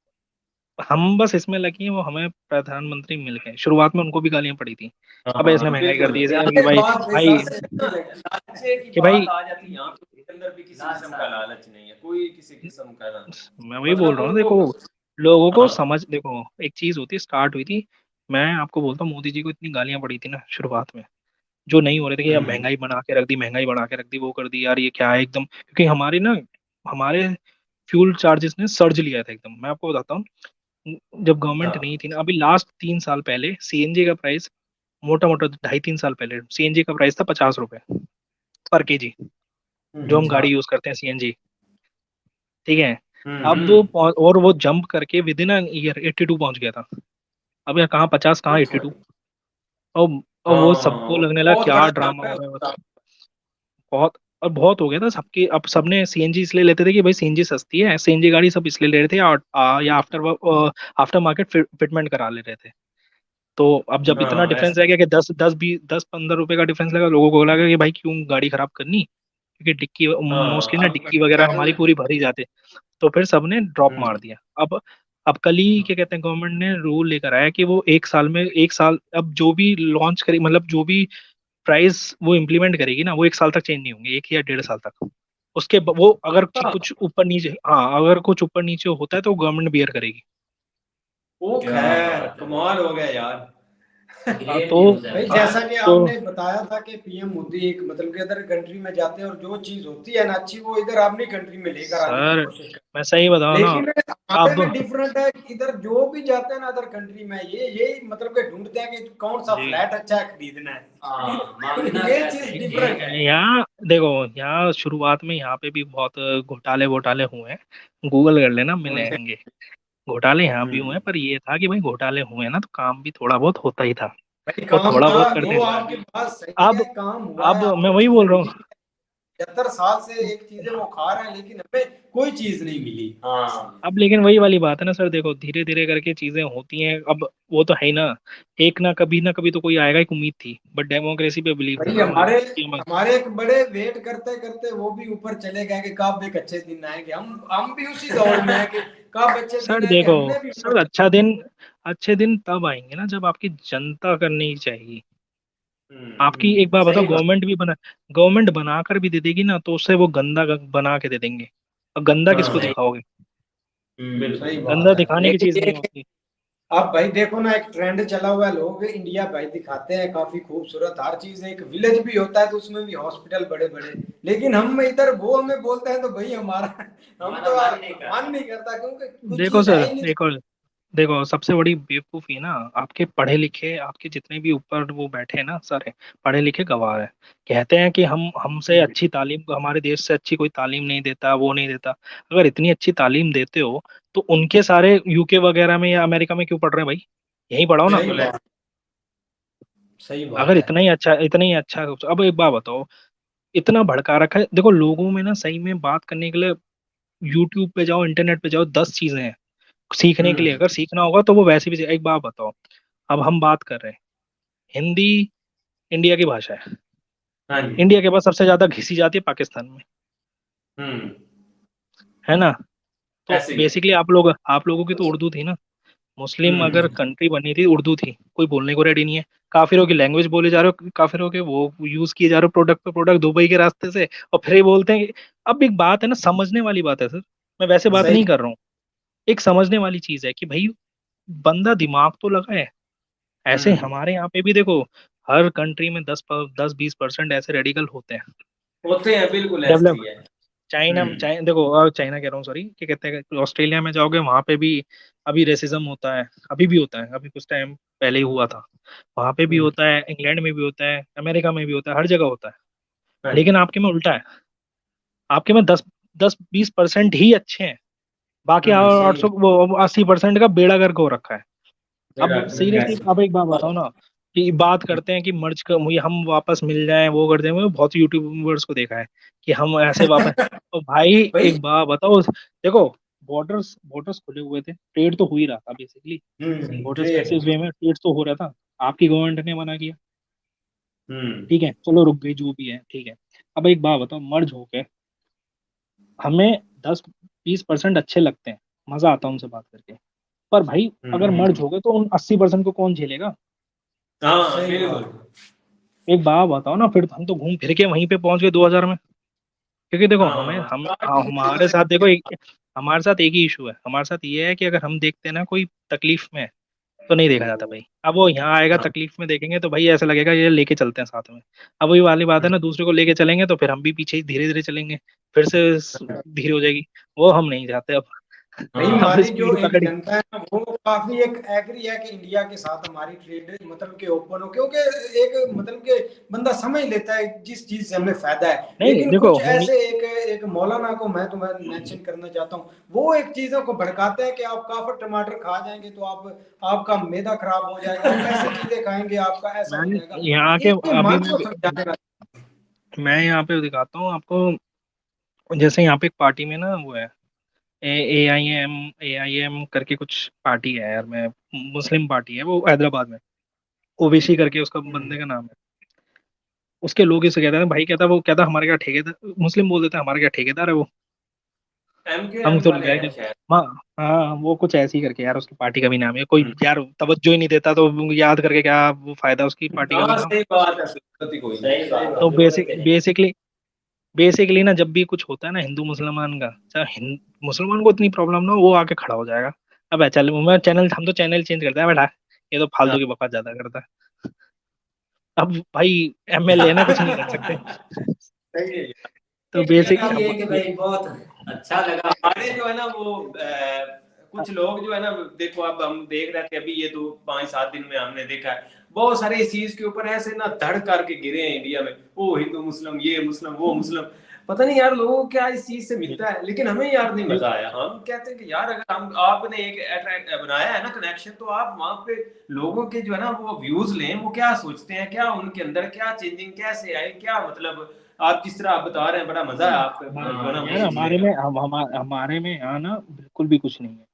हम बस इसमें लगे हैं, वो हमें प्रधानमंत्री मिल गए, शुरुआत में उनको भी गालियां पड़ी थी, अब इसने महंगाई कर दी है कि ये भाई बात भाई सर से अच्छी लगी। लालचे की कि बात भाई आ जाती है यहाँ पे, इसके अंदर भी किसी किस्म का लालच नहीं है, कोई किसी किस्म का ना। मैं वही बोल मतलब रहा हूँ, उनको देखो लोगों को हाँ, समझ, देखो एक चीज होती है, स्टार्ट हुई थी, मैं आपको बोलता हूँ मोदी जी को इतनी गालियां पड़ी थी ना शुरुआत में, जो नहीं हो रहे थे कि यार महंगाई बना के रख दी, महंगाई बढ़ा के रख दी, वो कर दी यार, ये क्या है एकदम, क्योंकि हमारी ना हमारे फ्यूल चार्जेस ने सर्ज लिया था एकदम। मैं आपको बताता हूँ, जब गवर्नमेंट नहीं थी ना, अभी लास्ट 3 साल पहले सीएनजी का प्राइस, मोटा मोटा 2.5-3 साल पहले सीएनजी का प्राइस था 50 रुपए पर केजी, जो हम गाड़ी यूज करते हैं सीएनजी, ठीक है। अब वो और वो जंप करके विद इन ईयर 82 पहुंच गया था। अब यार कहाँ 50, कहाँ 82। और वो सबको लगने लगा बहुत क्या बड़ा ड्रामा काम हो है रहा है उसका। बस। बहुत, और बहुत हो गया था सबके, अब सबने सीएनजी इसलिए लेते थे कि भाई सीएनजी सस्ती है, सीएनजी गाड़ी सब इसलिए ले रहे थे, या आफ्टर मार्केट फिटमेंट करा ले रहे थे। तो अब जब इतना हाँ डिफरेंस ऐसा। रह गया कि 10-15 रुपए का डिफरेंस लगा, लोगों को लगा कि भाई क्यों गाड़ी खराब करनी, क्योंकि डिक्की हाँ मोस्टली ना अब डिक्की वगैरह हमारी पूरी भरी जाती। तो फिर सबने ड्रॉप हम्म, मार दिया। अब कल ही क्या कहते हैं, गवर्नमेंट ने रूल लेकर आया कि वो एक साल अब जो भी लॉन्च करी, मतलब जो भी प्राइस वो इम्प्लीमेंट करेगी ना, वो एक साल तक चेंज नहीं होंगे, 1 या 1.5 साल तक। वो अगर हाँ, कुछ ऊपर नीचे, हाँ अगर कुछ ऊपर नीचे होता है तो गवर्नमेंट बियर करेगी। वो क्या खैर बात है, कमाल हो गया यार। ग्रेट तो न्यूज़ है भाई भाई। जैसा कि तो आपने बताया था कि पीएम मोदी एक मतलब कि अदर कंट्री में जाते हैं और जो चीज होती है ना अच्छी, वो इधर अपनी कंट्री में लेकर आने की सर कोशिश करते मैं सही हैं। बताऊं ना, लेकिन हमारे अब में डिफरेंट है, इधर जो भी जाते हैं ना अदर कंट्री में, ये मतलब कि ढूंढते हैं कि कौन सा जी फ्लैट अच्छा है खरीदना है। हाँ, मांगना ये कैसे चीज ये डिफरेंट है। यहाँ देखो, यहाँ शुरुआत में यहाँ पे भी बहुत घोटाले वोटाले हुए हैं, गूगल कर लेना कौन से? मिलेंगे। घोटाले यहाँ भी हुए हम्म हैं, पर ये था कि भाई घोटाले हुए हैं ना, तो काम भी थोड़ा बहुत होता ही था, भाई और काम थोड़ा था, बहुत करते वो हैं। आपकी बात सही है, अब काम हुआ है, अब मैं आपको वही चीजें बोल रहा मिली हूँ, 75 साल से एक चीजें वो खा रहे हैं, लेकिन हमें कोई चीज नहीं मिली। हाँ अब लेकिन वही वाली बात है ना सर, देखो धीरे धीरे करके चीजें होती हैं, अब वो तो है ही ना, एक ना कभी तो कोई आएगा, एक उम्मीद थी, बट डेमोक्रेसी पे बिलीव भाई करता हूँ मैं हमारे कि हमारे एक बड़े वेट करते करते वो भी ऊपर चले गए कि कब एक अच्छे दिन आएंगे, हम भी उसी दौड़ में है कि कब अच्छे दिन सर आएंगे, देखो, हमने भी ऊपर सर अच्छे दिन तब आएंगे ना जब आपकी जनता करनी चाहिए। आपकी एक बात बताओ, सही बात। गवर्नमेंट बनाकर भी दे देगी ना, तो उससे वो गंदा बना के दे देंगे, और गंदा किसको सही। हाँ दिखाओगे, सही बिल्कुल। गंदा बात है। दिखाने की लेकिन चीज नहीं ये होती। अब भाई देखो ना, एक ट्रेंड चला हुआ है, लोग इंडिया भाई दिखाते हैं काफी खूबसूरत हर चीज, एक विलेज भी होता है तो उसमें भी हॉस्पिटल बड़े बड़े, लेकिन हम इधर वो हमें बोलते हैं तो भाई हमारा हम हमारा तो मन नहीं मन करता। नहीं करता, क्योंकि कुछ देखो चीज है सर, ही नहीं। एक और देखो, सबसे बड़ी बेवकूफी ना, आपके पढ़े लिखे, आपके जितने भी ऊपर वो बैठे हैं ना सारे पढ़े लिखे गवार हैं, कहते हैं कि हम हमसे अच्छी तालीम, हमारे देश से अच्छी कोई तालीम नहीं देता, वो नहीं देता। अगर इतनी अच्छी तालीम देते हो तो उनके सारे यूके वगैरह में या अमेरिका में क्यों पढ़ रहे हैं भाई, यहीं पढ़ाओ ना। सही बात, सही अगर बात है। इतना ही अच्छा, अब एक बात बताओ, इतना भड़का रखा है, देखो लोगों में ना सही में बात करने के लिए यूट्यूब पे जाओ, इंटरनेट पे जाओ, 10 चीजें हैं सीखने के लिए, हम्म। अगर सीखना होगा तो वो वैसे भी। एक बात बताओ, अब हम बात कर रहे हैं, हिंदी इंडिया की भाषा है, हाँ जी। इंडिया के बाद सबसे ज्यादा घिसी जाती है पाकिस्तान में, हम्म है ना। तो ऐसे ही है। बेसिकली आप लोगों की तो उर्दू थी ना, मुस्लिम अगर हम्म कंट्री बनी थी उर्दू थी, कोई बोलने को रेडी नहीं है। काफिरों की लैंग्वेज बोले जा रहे हो, काफिरों के वो यूज किए जा रहे हो, प्रोडक्ट पे प्रोडक्ट दुबई के रास्ते से, और फिर ये बोलते हैं अब एक बात है ना, समझने वाली बात है सर, मैं वैसे बात सही। नहीं कर रहा हूँ, एक समझने वाली चीज है कि भाई बंदा दिमाग तो लगाए। ऐसे हम्म हमारे यहाँ पे भी देखो, हर कंट्री में 10-20% ऐसे रेडिकल होते हैं होते हैं, बिल्कुल ऐसे डेवलप। ही है। चाइना देखो, चाइना कह रहा हूँ, सॉरी, क्या कहते हैं, ऑस्ट्रेलिया में जाओगे वहां पे भी अभी रेसिज्म होता है, अभी भी होता है, अभी कुछ टाइम पहले ही हुआ था, वहां पे भी हम्म होता है, इंग्लैंड में भी होता है, अमेरिका में भी होता है, हर जगह होता है। हाँ जी। लेकिन आपके में उल्टा है, आपके में 10-20% ही अच्छे हैं, बाकी सही आठ है। सौ वो 80% का बेड़ा गर्क हो रखा है। मेरा अब सीरियसली, ऐसे अब एक बात बताओ ना, कि बात करते हैं कि मर्ज कर हम वापस मिल जाएं, वो करते हैं। मैं बहुत यूट्यूबर्स को देखा है कि हम ऐसे वापस। तो भाई भाई एक बात बताओ, देखो बॉर्डर्स बॉर्डर्स खुले हुए थे, ट्रेड तो हो ही रहा था बेसिकली। बॉर्डर्स कैसे ट्रेड। हुए में ट्रेड तो हो रहा था, आपकी गवर्नमेंट ने मना किया, हम्म। ठीक है चलो रुक गई, जो भी है ठीक है। अब एक बात बताओ, मर्ज हो के हमें 10-20% अच्छे लगते हैं, मजा आता है उनसे बात करके, पर भाई अगर मर्ज हो गए तो उन 80% को कौन झेलेगा? हाँ सही बिल्कुल। बात। एक बात बताओ ना, फिर हम तो घूम फिर के वहीं पे पहुंच गए 2000 में। क्योंकि देखो हमें हाँ हमारे साथ देखो हमारे साथ एक ही इशू है, हमारे साथ ये है कि अगर हम देखते हैं ना कोई तकलीफ में, तो नहीं देखा जाता भाई। अब वो यहाँ आएगा हाँ तकलीफ में देखेंगे तो भाई ऐसा लगेगा ये लेके चलते हैं साथ में। अब वही वाली बात है ना, दूसरे को लेके चलेंगे तो फिर हम भी पीछे ही धीरे धीरे चलेंगे, फिर से धीरे हो जाएगी। वो हम नहीं चाहते अब। भाई अब हमारी जो स्पीड एक पकड़ी। जनता है ना, वो काफी एक एग्री है कि इंडिया के साथ हमारी ट्रेड मतलब के ओपन हो, क्योंकि एक मतलब के बंदा समझ लेता है जिस चीज से हमें फायदा है। नहीं लेकिन देखो कुछ होनी। ऐसे एक मौलाना को मैं तुम्हें मेंशन करना चाहता हूँ, वो एक चीजों को भड़काते हैं कि आप काफर टमाटर खा जाएंगे तो आप आपका मैदा खराब हो जाएगा, आप ऐसी चीजें खाएंगे आपका ऐसा हो मैं जाएगा। यहाँ के ये अभी मन को समझाने का। मैं यहाँ पे दिखाता हूँ आपको। जैसे यहाँ पे एक पार्टी में ना वो है, ए आई एम करके कुछ पार्टी है यार, मैं मुस्लिम पार्टी है वो हैदराबाद में, ओवैसी करके उसका बंदे का नाम है। उसके लोग इसे कहते हैं भाई, कहता वो कहता हमारे क्या ठेकेदार, मुस्लिम बोल देते हैं हमारे क्या ठेकेदार है वो। हम MQM तो वाले गए हैं थे। शायद। हाँ हाँ, वो कुछ ऐसी करके यार उसकी पार्टी का भी नाम है कोई हम्म। यार, तवज्जो ही नहीं देता तो याद करके क्या वो फायदा उसकी पार्टी का भी हाँ नाम। सही बात है, गलती कोई नहीं। सही बात है, तो जरूरत ही नहीं। बेसिकली ना जब भी कुछ होता है ना हिंदू मुसलमान का, चाहे मुसलमान को इतनी प्रॉब्लम ना हो, वो आके खड़ा हो जाएगा। अब है चल मैं चैनल, हम तो चैनल चेंज करते हैं बेटा, ये तो फालतू हाँ की बकवास ज्यादा करता है। अब भाई एमएलए ना कुछ नहीं कर सकते। सही है। तो लेकिन बेसिक ये अब है कि भाई बहुत अच्छा लगा हमारे जो है ना वो कुछ लोग जो है ना, देखो अब हम देख रहे थे अभी ये तो 5-7 दिन में हमने देखा है बहुत सारे इस चीज के ऊपर ऐसे ना धड़ करके गिरे हैं इंडिया में, वो हिंदू मुस्लिम, ये मुस्लिम वो मुस्लिम। पता नहीं यार लोगों को क्या इस चीज से मिलता है, लेकिन हमें यार नहीं मजा आया। हम कहते हैं कि यार अगर हम आपने एक अट्रैक्ट बनाया है ना कनेक्शन, तो आप वहां पे लोगों के जो है ना वो व्यूज लें, वो क्या सोचते हैं, क्या उनके अंदर क्या चेंजिंग कैसे आई, क्या मतलब आप जिस तरह आप बता रहे हैं बड़ा मजा है आपका जो है ना वो यार सुनने हमारे का। में हमारे में यहाँ ना बिल्कुल भी कुछ नहीं है।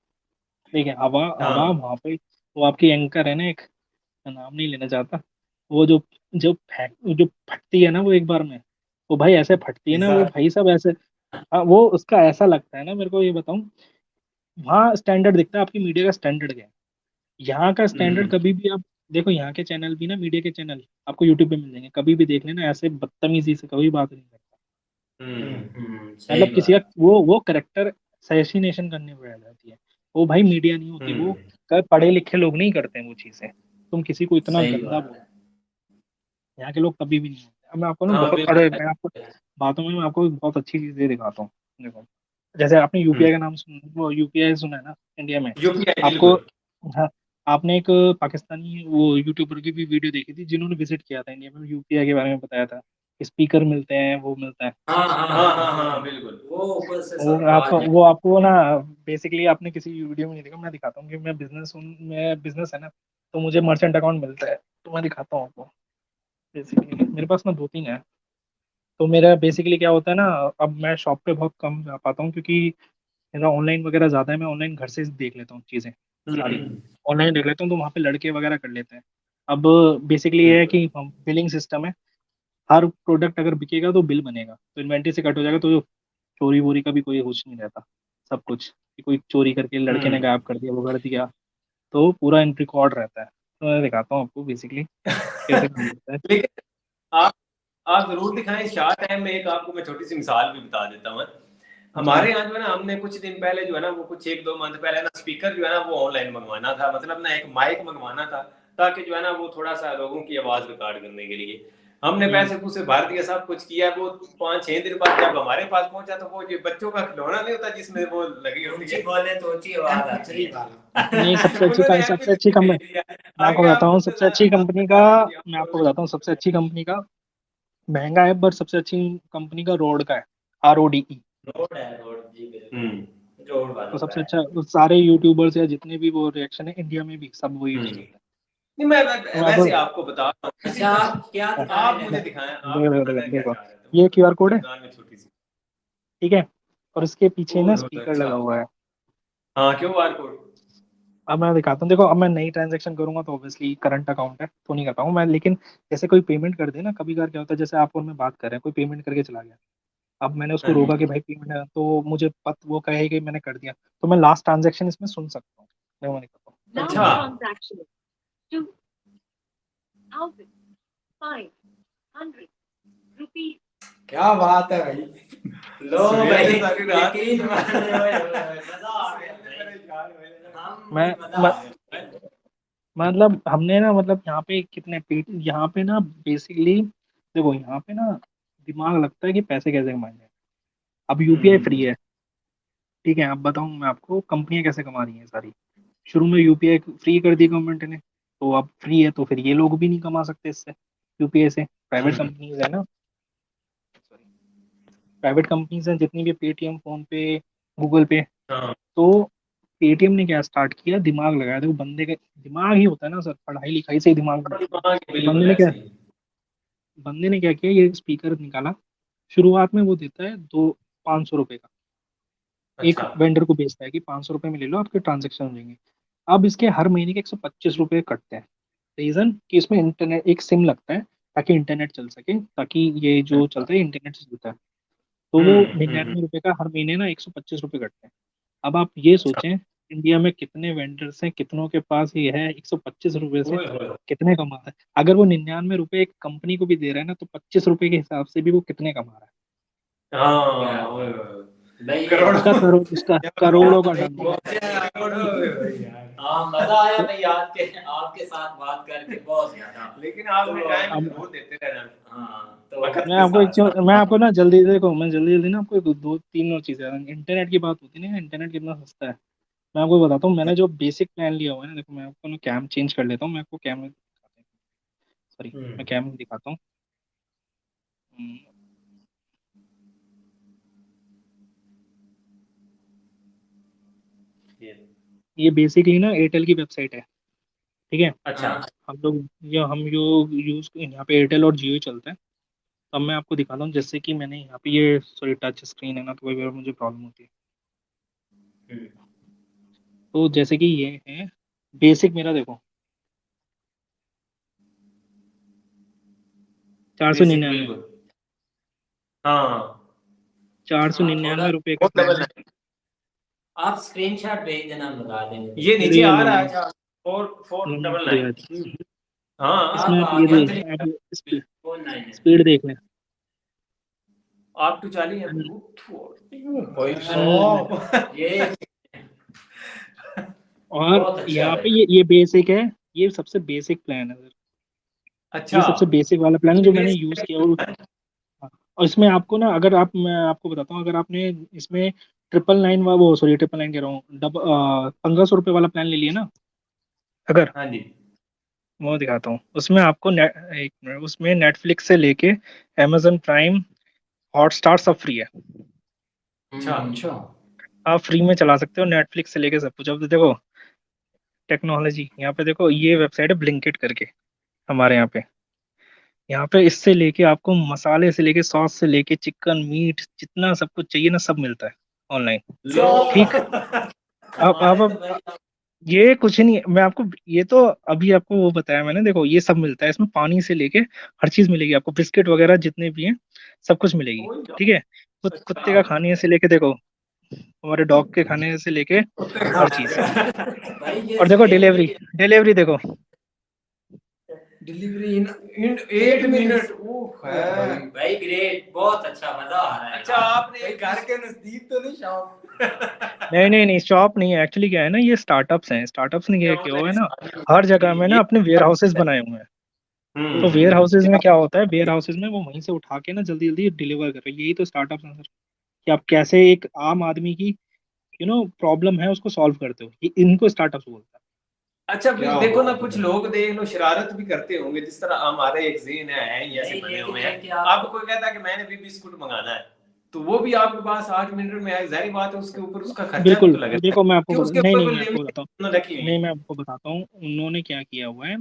देखिए हवा हवा हाँ वहाँ पे, वो आपकी एंकर है ना एक, मैं नाम नहीं लेना चाहता, वो जो फटती है ना वो एक बार में, वो भाई ऐसे फटती है ना वो भाई सब ऐसे। हाँ, वो उसका ऐसा लगता है ना, मेरे को ये बताऊं, वहाँ स्टैंडर्ड दिखता है आपकी मीडिया का स्टैंडर्ड क्या है। यहाँ का स्टैंडर्ड हम्म कभी भी आप देखो, यहाँ के चैनल भी ना, मीडिया के चैनल आपको यूट्यूब पे मिल जाएंगे, कभी भी देख लेना, ऐसे बदतमीजी से कभी बात नहीं करता। सही मतलब किसी का बात। वो करेक्टर असैसिनेशन करने पे आ जाती है। वो भाई मीडिया नहीं होती वो, हम्म पढ़े लिखे लोग नहीं करते हैं वो चीजें। तुम किसी को इतना सही गंदा बात बोल, है। यहाँ के लोग कभी भी नहीं होते। अब मैं आपको ना हाँ बहुत, अरे बिल्कुल। मैं आपको बातों में मैं आपको बहुत अच्छी चीजें दिखाता हूँ। देखो जैसे आपने यूपीआई का नाम वो यूपीआई सुना है ना इंडिया में। यूपीआई आपको, बिल्कुल। हाँ, आपने एक पाकिस्तानी वो यूट्यूबर की भी वीडियो देखी थी जिन्होंने विजिट किया था इंडिया में, यूपीआई के बारे में बताया था, स्पीकर मिलते हैं वो मिलता है। हाँ हाँ हाँ हाँ हाँ हाँ हाँ हाँ। बिल्कुल। वो ऊपर से वो सब आपको आवाज है। वो आपको ना बेसिकली आपने किसी वीडियो में नहीं देखा, मैं दिखाता हूँ कि मैं बिजनेस है ना, तो मुझे मर्चेंट अकाउंट मिलता है, तो मैं दिखाता हूँ आपको। बेसिकली मेरे पास ना 2-3 है। तो मेरा बेसिकली क्या होता है ना, अब मैं शॉप पे बहुत कम जा पाता हूँ क्योंकि मेरा ऑनलाइन वगैरह ज़्यादा है, मैं ऑनलाइन घर से देख लेता हूँ चीज़ें सारी, हम्म ऑनलाइन देख लेता हूँ, तो वहाँ पे लड़के वगैरह कर लेते हैं। अब बेसिकली ये है कि बिलिंग सिस्टम है, हर प्रोडक्ट अगर बिकेगा तो बिल बनेगा, तो इन्वेंट्री से कट हो जाएगा, तो चोरी वोरी का भी कोई होश नहीं रहता। सब कुछ कि कोई चोरी करके लड़के ने हम्म। गायब कर दिया, वो कर दिया, तो पूरा इन रिकॉर्ड रहता है। तो मैं दिखाता हूँ आपको बेसिकली कैसे काम करता है। लेकिन आप आप जरूर दिखाएं। शार्ट टाइम में एक आपको मैं छोटी सी मिसाल भी बता देता हूँ। जी हमारे यहाँ जो है ना, हमने कुछ दिन पहले जो है ना वो कुछ 1-2 मंथ पहले ना स्पीकर जो है ना वो ऑनलाइन मंगवाना था, मतलब ना एक माइक मंगवाना था, ताकि जो है ना वो थोड़ा सा लोगों की आवाज रिकॉर्ड करने के लिए हमने हम्म पैसे पूसे भर दिया, सब कुछ किया। वो 5-6 दिन बाद जब हमारे पास पहुंचा तो वो जो बच्चों का खिलौना नहीं होता जिसमें वो लगी होती ऊंची है, बोले तो ऊंची आवाज आती MP3 वाला। है। नहीं, उन्होंने सबसे अच्छी MP3 कंपनी, भेज दिया। मैं आपको आगे बताता आप हूँ खुद सबसे अच्छी कंपनी का, अंदाजा करिए मैं आपको आप। बताता हूँ सबसे अच्छी कंपनी का, महंगा है पर सबसे अच्छी कंपनी का रोड का है, RODE। रोड है, रोड जी हम्म बिल्कुल, रोड तो वालों का सबसे है। अच्छा, सारे यूट्यूबर्स या जितने भी वो रिएक्शन है इंडिया में भी सब वो यूज हम्म। करते हैं। नहीं मैं तो मैं वैसे आपको आपको बता रहा हूँ अच्छा आप क्या आप दिखाने मुझे लगे? दिखाएं, आप देखो देखो दिखाना देखो क्या देखो, चाह रहे थे। ये QR कोड है, दुकान में छोटी सी, ठीक है, और इसके पीछे ना ओह स्पीकर अच्छा, लगा हुआ है। हाँ QR कोड, अब मैं दिखाता हूँ, देखो अब मैं नई ट्रांजैक्शन करूंगा तो ऑब्वियसली करंट अकाउंट है तो नहीं कर पाऊंगा मैं, लेकिन जैसे कोई पेमेंट कर दे ना, कभी कभार क्या होता है, जैसे आप और मैं बात कर रहे हैं, कोई पेमेंट करके चला गया, अब मैंने उसको हाँ जी, रोका कि भाई पेमेंट है, तो मुझे वो कहे कि मैंने कर दिया, तो मैं लास्ट ट्रांजैक्शन इसमें सुन सकता हूँ, मैं वो नहीं करता हूँ। अच्छा, transaction 2,500 rupees. क्या बात है भाई। लो सवेरे भाई सारी रात यकीन मान लो, मजा आ गया भाई। हम मैं मजा मैं आ गया भाई। मतलब हमने ना, मतलब यहाँ पे कितने पेट, यहाँ पे ना बेसिकली देखो, यहाँ पे ना दिमाग लगता है कि पैसे कैसे कमाए जाए। अब यूपीआई फ्री है, ठीक है, अब बताऊँ मैं आपको कंपनियां कैसे कमा रही हैं सारी। शुरू में यूपीआई फ्री कर दी गवर्नमेंट ने, तो अब फ्री है तो फिर ये लोग भी नहीं कमा सकते इससे, यूपीआई से, प्राइवेट कंपनीज है ना, प्राइवेट कंपनीज हैं जितनी भी, पेटीएम, फोन पे, गूगल पे। हाँ तो पेटीएम ने क्या स्टार्ट किया, दिमाग लगाया, देखो बंदे का दिमाग ही होता है ना सर, पढ़ाई लिखाई से ही दिमाग बनता है। हाँ, तो बिल्कुल ऐसे ही, बंदे ने क्या किया, ये स्पीकर निकाला, शुरुआत में वो देता है 500 रुपए का, एक अच्छा, वेंडर को बेचता है कि 500 रुपए में ले लो, आपके ट्रांजेक्शन हो जाएंगे। अब इसके हर महीने के 125 रुपए कटते हैं। रीजन कि इसमें इंटरनेट, एक सिम लगता है ताकि इंटरनेट चल सके, ताकि ये जो अच्छा, चलता है इंटरनेट से चलता है। तो वो हम्म, 99 रुपए का हर महीने ना 125 रुपए कटते हैं। अब आप ये अच्छा, सोचें, इंडिया में कितने वेंडर्स हैं, कितनों के पास ये है, 125 रुपए से ओए होए, कितने कमाता है। अगर वो 99 रुपए एक कंपनी को भी दे रहा है ना, तो 25 रुपए के हिसाब से भी वो कितने कमा रहा है। हाँ ओए होए, भाई ये उसका करोड़ों, करोड़, उसका करोड़ों का टर्नओवर है। करोड़ों भाई यार, हाँ मजा आया भाई आपके साथ बात करके बहुत ज्यादा। लेकिन आपने तो टाइम अब जरूर देते रहना हाँ तो वक्त मैं के आपको एक साथ चीज, साथ। मैं आपको ना जल्दी, देखो मैं जल्दी जल्दी ना आपको दो तीन और चीजें, इंटरनेट की बात होती है ना, इंटरनेट कितना सस्ता है, मैं आपको बताता हूँ। मैंने जो बेसिक प्लान लिया हुआ है ना, देखो मैं आपको ना कैम चेंज कर लेता हूँ, मैं आपको कैम, सॉरी, मैं कैम दिखाता हूँ। हम्म, ये बेसिकली ना एयरटेल की वेबसाइट है, ठीक है। अच्छा, हाँ हम लोग हम लोग यूज यहाँ पे एयरटेल और जियो ही चलता है। तो अब मैं आपको दिखाता हूँ, जैसे कि मैंने यहाँ पे ये, सॉरी, टच स्क्रीन है ना, तो कई बार मुझे प्रॉब्लम होती है। तो जैसे कि ये है बेसिक, मेरा देखो चार सौ बेसिक निन्यानवे बिल्कुल, हाँ, चार सौ हाँ थोड़ा निन्यानवे रुपये का वो प्लान डबल है। है, आप स्क्रीनशॉट भेज देना, हम लगा देंगे। ये नीचे रियल आ रहा वाला, है क्या, फोर मैं डबल आपको नाइन, दिखाता हूँ। हाँ, इसमें आप आप आ ये गया देख, आप स्पीड, 449 है। स्पीड देख लें। आप टू चाली है भाई अनलिमिटेड। साहब, ये और बहुत अच्छा यहाँ है पे भाई। ये बेसिक है, ये सबसे बेसिक प्लान है सर, ये अच्छा, सबसे बेसिक वाला प्लान है ये जो मैंने बेसिक यूज किया। और इसमें आपको ना, अगर आप, मैं आपको बताता हूँ, अगर आपने इसमें 999, वो सॉरी 999 कह रहा हूँ, 1500 रुपये वाला प्लान ले लिया ना, अगर, हाँ जी, वो दिखाता हूँ, उसमें आपको एक मिनट, उसमें नेटफ्लिक्स से लेके amazon प्राइम, हॉटस्टार सब फ्री है। अच्छा, अच्छा आप फ्री में चला सकते हो नेटफ्लिक्स से लेके सब कुछ। अब तो देखो टेक्नोलॉजी, यहाँ पे देखो ये वेबसाइट है ब्लिंकिट करके, हमारे यहाँ पे इससे लेके आपको मसाले से लेके सॉस से लेके चिकन मीट जितना सब कुछ चाहिए ना, सब मिलता है ऑनलाइन, लो ठीक। हमारे तो अब भाई ये कुछ नहीं है, मैं आपको ये तो अभी आपको वो बताया मैंने, देखो ये सब मिलता है इसमें, पानी से लेके हर चीज मिलेगी आपको, बिस्किट वगैरह जितने भी हैं सब कुछ मिलेगी, ठीक है। कुत्ते का खाने से लेके देखो, हमारे डॉग के खाने से लेके हर चीज। भाई ये और देखो स्ट्रेंज डिलीवरी, डिलीवरी देखो, डिलीवरी इन 8 8 मिनट, मिनट्स। ओह है है, भाई ग्रेट, बहुत अच्छा, मजा आ रहा है। अच्छा आपने भाई, एक घर के नजदीक तो नहीं शॉप। नहीं नहीं नहीं, शॉप नहीं है एक्चुअली, क्या है ना, ये स्टार्टअप्स हैं, स्टार्टअप्स ने क्या किया हुआ है ना, हर जगह में ना ये अपने वेयर हाउसेज बनाए हुए हैं। तो वेयर हाउसेज में क्या, क्या होता है, वेयर हाउसेज में वो वहीं से उठा के ना जल्दी जल्दी डिलीवर कर रहे हैं, यही तो स्टार्टअप्स हैं सर, कि आप कैसे एक आम आदमी की प्रॉब्लम है उसको सॉल्व करते हो, इनको स्टार्टअप्स बोलता अच्छा क्या देखो ना, बात कुछ है। लोग देख लो शरारत भी करते होंगे, जिस तरह हमारे एक जीन है ही ऐसे नहीं बने लेकिन हुए है हैं। कि अब कोई कहता है कि मैंने भी बिस्कुट मंगाना है, तो वो भी आपके पास 8 मिनट में आए, जाहिर बात है उसके ऊपर उसका खर्चा भी बिल्कुल तो लगेगा देखो मैं आपको कि उसके नहीं ऊपर नहीं कोई मैं आपको लिमिट बताता हूँ, रखी हुई नहीं है। मैं आपको बताता हूँ उन्होंने क्या किया हुआ है।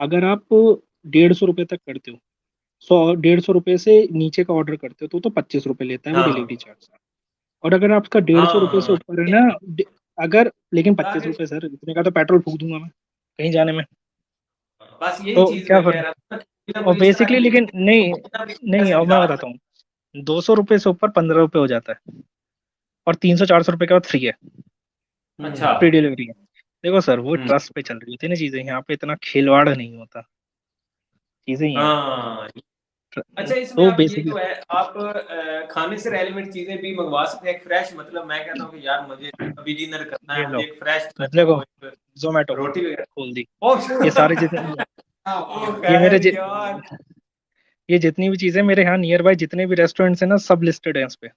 अगर आप 150 रुपये तक करते हो, 100 150 रुपये से नीचे का ऑर्डर करते हो तो 25 रुपये लेता है वो हाँ डिलीवरी चार्ज। और अगर आपका 150 रुपये से हाँ ऊपर है ना, अगर लेकिन पच्चीस टारगेट, रुपये सर इतने का तो पेट्रोल फूक दूंगा मैं कहीं जाने में। बस यही तो चीज क्या मैं कह फर्क। रहा था कि कोई ना और कोई इस तरह बेसिकली की लेकिन लिमिट नहीं, नहीं ऐसे अब मैं मिजाज बताता हूँ, 200 रुपये से ऊपर 15 रुपये हो जाता है, और 300 400 रुपये के बाद फ्री है, अच्छा फ्री डिलीवरी है। देखो सर वो हम्म ट्रस्ट पे चल रही होती है ना चीजें, यहाँ पे इतना खिलवाड़ नहीं होता, चीजें ही हैं। हाँ। अच्छा इसमें तो आप ये बेसिकली तो है, आप खाने से रेलेवेंट चीजें भी मंगवा सकते हैं, एक फ्रेश, मतलब मैं कहता हूँ कि यार मुझे अभी डिनर करना ये है, लो, मुझे एक फ्रेश देखो वो एक जोमेटो रोटी वगैरह। खोल दी, ओह ये सारे जितने ओ ये मेरे खैर यार, ये जितनी भी चीजें मेरे यहाँ नियर बाय जितने भी रेस्टोरेंट्स हैं ना सब लिस्टेड है इस पे,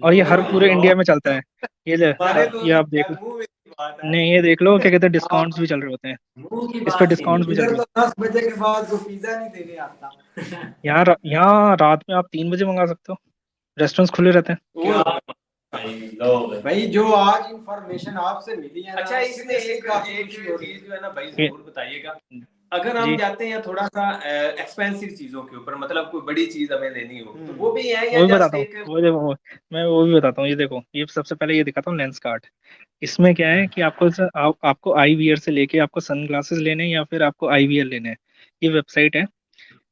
और ये लो हर पूरे इंडिया में यार, चलता है। ये हमारे तो ये आप देख यार लो, मुंह में की बात है। नहीं ये देख लो क्या कहते हैं, डिस्काउंट्स हाँ, भी चल रहे होते हैं, मुंह की इस पे बात ही डिस्काउंट्स नहीं भी चल इधर रहे तो हैं। 10 बजे के बाद को पिज्जा नहीं देने आता। यहाँ रात में आप 3 बजे मंगा सकते हो, रेस्टोरेंट्स खुले रहते हैं। क्या भाई, लो भाई। भाई जो आज इंफॉर्मेशन आपसे मिली है ना, अच्छा इसमें सीरियसली एक काफी एक खुशी हो रही चीज जो है ना भाई ये- जरूर बताइएगा, अगर हम जी जाते हैं थोड़ा सा एक्सपेंसिव चीजों के ऊपर, मतलब कोई बड़ी चीज हमें लेनी हो, तो है। वो भी है या वो भी जस्ट बताता हूँ, एक। वो देखो मैं वो भी बताता हूँ। ये देखो ये सबसे पहले ये दिखाता हूँ लेंस कार्ट। इसमें क्या है कि आपको आई वियर से लेके आपको सन ग्लासेस लेने हैं या फिर आपको आई वियर लेने हैं, ये वेबसाइट है।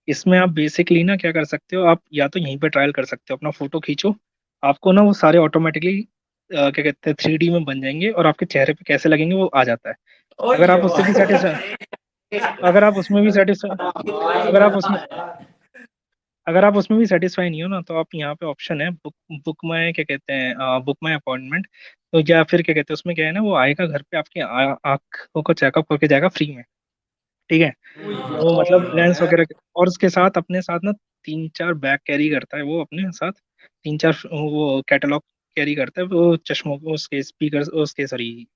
इसमें आप बेसिकली ना क्या कर सकते हो, आप या तो यहीं पे ट्रायल कर सकते हो, अपना फोटो खींचो, आपको ना वो सारे ऑटोमेटिकली क्या कहते हैं 3D में बन जाएंगे, और आपके चेहरे पे कैसे लगेंगे वो आ जाता है। अगर आप उससे भी सेटिस्फाई अगर आप उसमें भी सेटिस्फाई अगर आप उसमें अगर आप उसमें भी सेटिस्फाई नहीं हो ना, तो आप यहाँ पे ऑप्शन है बुक बुक माई क्या कहते हैं बुक माई अपॉइंटमेंट। तो या फिर क्या कहते हैं उसमें क्या है ना, वो आएगा घर पे आपकी आंखों को चेकअप करके जाएगा फ्री में, ठीक है। वो मतलब लेंस वगैरह और उसके साथ अपने साथ ना 3 4 बैग कैरी करता है वो अपने साथ, 3 4 वो कैटलॉग कैरी करता है वो, चश्मों को उसके स्पीकर उसके सॉरी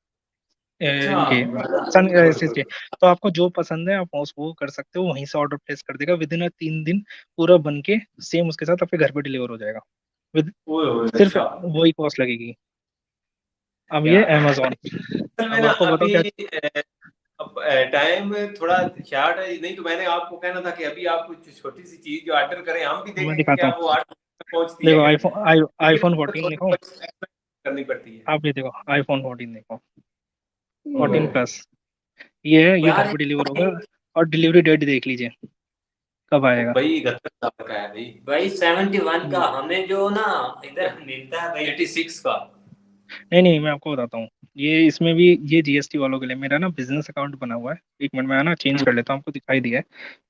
अच्छा इनके सन ग्लासेस के। तो आपको जो पसंद है आप वो कर सकते हो, वहीं से ऑर्डर प्लेस कर देगा, विद इन 3 दिन पूरा बन के सेम उसके साथ आपके घर पे डिलीवर हो जाएगा, विद ओए ओए सिर्फ अच्छा वही कॉस्ट लगेगी। अब ये यार, अमेजोन, असल में अब ना आपको बताओ क्या। अभी अब टाइम थोड़ा शार्ट है, नहीं तो मैंने आपको कहना था कि अभी आप कुछ छोटी सी चीज जो ऑर्डर करें, हम भी मैं देखेंगे दिखाता क्या हूँ, वो 8 पहुंचती है देखो घर पे, लेकिन आईफोन उसको 14 थोड़ी देखो, बहुत एक्सपेक्ट करनी पड़ती है। आप ये देखो आईफोन 14 देखो, ओए 14 प्लस, ये है, ये घर यार पे डिलीवर होगा। और डिलीवरी डेट देख लीजिए कब ओ आएगा। भाई 71 का है भाई, भाई 71 का हम्म। हमें जो ना इधर मिलता है भाई। 86 का। नहीं नहीं मैं आपको बताता हूँ, ये इसमें भी ये जीएसटी वालों के लिए मेरा ना बिजनेस अकाउंट बना हुआ है, एक मिनट में ना चेंज कर लेता हूँ, आपको दिखाई दिया है।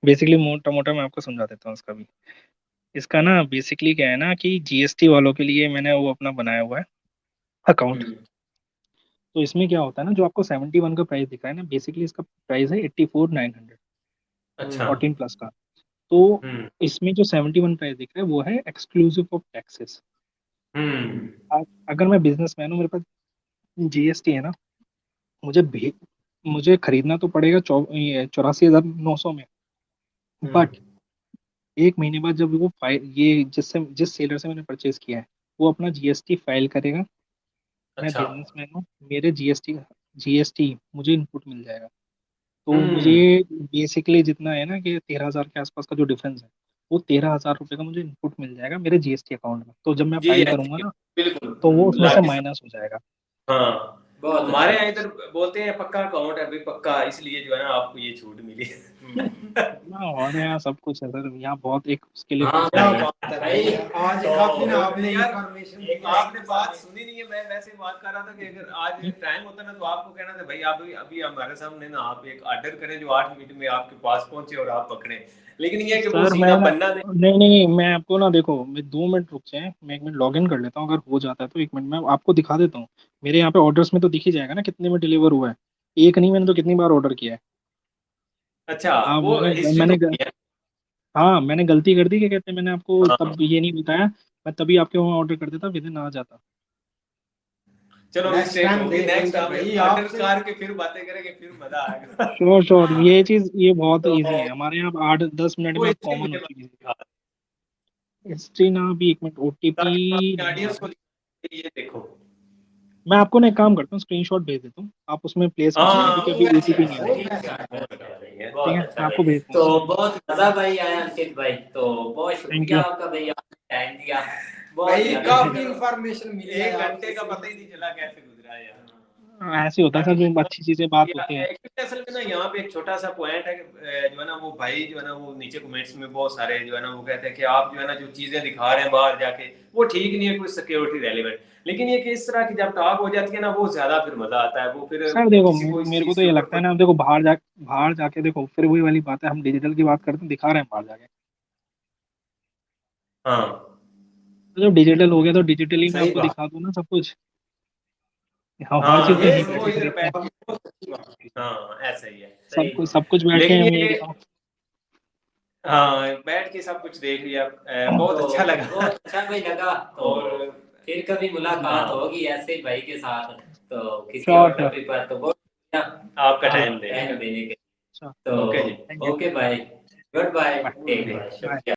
बेसिकली मोटा मोटा मैं आपको समझा देता हूँ इसका भी। इसका ना बेसिकली क्या है ना कि जीएसटी वालों के लिए मैंने वो अपना बनाया हुआ है अकाउंट। हम्म तो इसमें क्या होता है ना, जो आपको 71 का प्राइस दिखा है ना, बेसिकली इसका प्राइस है 84,900, अच्छा 14 प्लस का। तो हम्म इसमें जो 71 प्राइस दिख रहा है वो है एक्सक्लूसिव ऑफ टैक्सेस। हम्म अगर मैं बिजनेसमैन हूँ, मेरे पास जीएसटी है ना, मुझे मुझे खरीदना तो पड़ेगा 84,900 में, बट हम्म एक महीने बाद जब वो फाइल ये जिस सेलर से मैंने परचेज किया है वो अपना जीएसटी फाइल करेगा, मैं अच्छा बिजनेसमैन हूँ, मेरे जीएसटी मुझे इनपुट मिल जाएगा। तो मुझे हम्म बेसिकली जितना है ना कि 13,000 के आसपास का जो डिफरेंस है, वो 13,000 रुपये का मुझे इनपुट मिल जाएगा मेरे जीएसटी अकाउंट में, तो जब मैं जी फाइल करूंगा ऐसे ना बिल्कुल तो वो उसमें से लाके माइनस हो जाएगा। हाँ। बहुत हमारे अच्छा। यहाँ इधर बोलते हैं पक्का अकाउंट है भाई, पक्का, इसलिए जो है ना आपको ये छूट मिली हाँ, हमारे यहाँ सब कुछ है सर, यहाँ बहुत एक उसके लिए हाँ क्या फैसिलिटी है। बात है भाई, भाई, आज तो काफी ना आपने यार इंफॉर्मेशन एक आपने बात सुनी नहीं है, मैं वैसे बात कर रहा था कि अगर आज टाइम होता ना तो आपको कहना था भाई आप अभी हमारे सामने ना आप एक ऑर्डर करें जो 8 मिनट में आपके पास पहुंचे और आप पकड़े, लेकिन ये है कि वो सर मैं सीना ना बनना नहीं। नहीं नहीं मैं आपको ना देखो, मैं 2 मिनट रुक जाए, मैं 1 मिनट लॉग इन कर लेता हूँ, अगर हो जाता है तो 1 मिनट में आपको दिखा देता हूँ। मेरे यहाँ पे ऑर्डर्स में तो दिख ही जाएगा ना कितने में डिलीवर हुआ है, एक नहीं, मैंने तो कितनी बार ऑर्डर किया है। अच्छा आप वो हिस्ट्री तो मैंने होती है। हाँ मैंने गलती कर दी, क्या कहते हैं, मैंने आपको हाँ तब ये नहीं बताया, मैं तभी आपके वहाँ ऑर्डर कर देता, विद इन आ जाता। चलो नेक्स्ट मिस्टेक टाइम होगी, नेक्स्ट देखेंगे हम भाई ऑर्डर आपसे। करके फिर बातें करेंगे, फिर मजा आएगा श्योर श्योर, हाँ ये चीज़ ये बहुत तो इजी है हमारे यहाँ, 8 10 मिनट वो में आप हिस्ट्री कॉमन हो मुझे चुकी है। बता हिस्ट्री ना भी, 1 मिनट, ओटीपी ऑडियंस को ये देखो। मैं आपको ना एक काम करता हूँ, स्क्रीनशॉट भेज देता हूँ, आप उसमें प्लेस कर देना, क्योंकि अभी ओटीपी नहीं आ रही। ठीक बहुत है, अच्छा मैं भाई। आपको भेजता तो हूँ। बहुत मजा भाई आया अंकित भाई, तो बहुत थैंक शुक्रिया यू। आपका भाई, आपने टाइम दिया। बहुत भाई ज्यादा काफी इंफॉर्मेशन मिली है 1 आपसे। घंटे का पता ही नहीं चला कैसे गुजरा यार। ऐसे होता है सर, जो अच्छी चीजें बात होती हैं। एक्चुअली असल में ना यहाँ पे एक छोटा सा पॉइंट है कि जो है ना वो भाई जो है ना वो नीचे कमेंट्स में बहुत सारे जो है ना वो कहते हैं कि आप जो है ना जो चीजें दिखा रहे हैं बाहर जाके वो ठीक नहीं है, कोई सिक्योरिटी रेलेवेंट। लेकिन ये कि इस तरह की जब टॉक हो जाती है ना वो ज्यादा फिर मजा आता है, वो फिर सर देखो, किसी को इस मेरे को चीज तो के ये ऊपर लगता है ना, देखो बाहर जाके देखो, फिर वही वाली बात है, हम डिजिटल की बात करते हैं, दिखा रहे हैं बाहर जाके। हाँ तो जब डिजिटल हो गया तो डिजिटली मैं सही आपको बात। दिखा दूं ना सब कुछ। हाँ, हर हाँ चीज तो ये यहीं ये बैठ के वो इधर खरीदते हैं। बैठ, हाँ ऐसा ही है। सब कुछ बैठ के लेकिन हम ये यहीं कि बताओ। हाँ बैठ के सब कुछ देख लिया, बहुत तो अच्छा लगा। बहुत अच्छा भाई लगा। तो और फिर कभी मुलाकात हाँ होगी ऐसे ही भाई के साथ, तो किसी श्योर और श्योर। टॉपिक पर। तो बहुत शुक्रिया आपका हाँ, टाइम देने टाइम का। देने के। अच्छा, तो ओके जी। Thank you. ओके भाई, गुड बाय, बाय टेक ठीक। Bye, bye. शुक्रिया।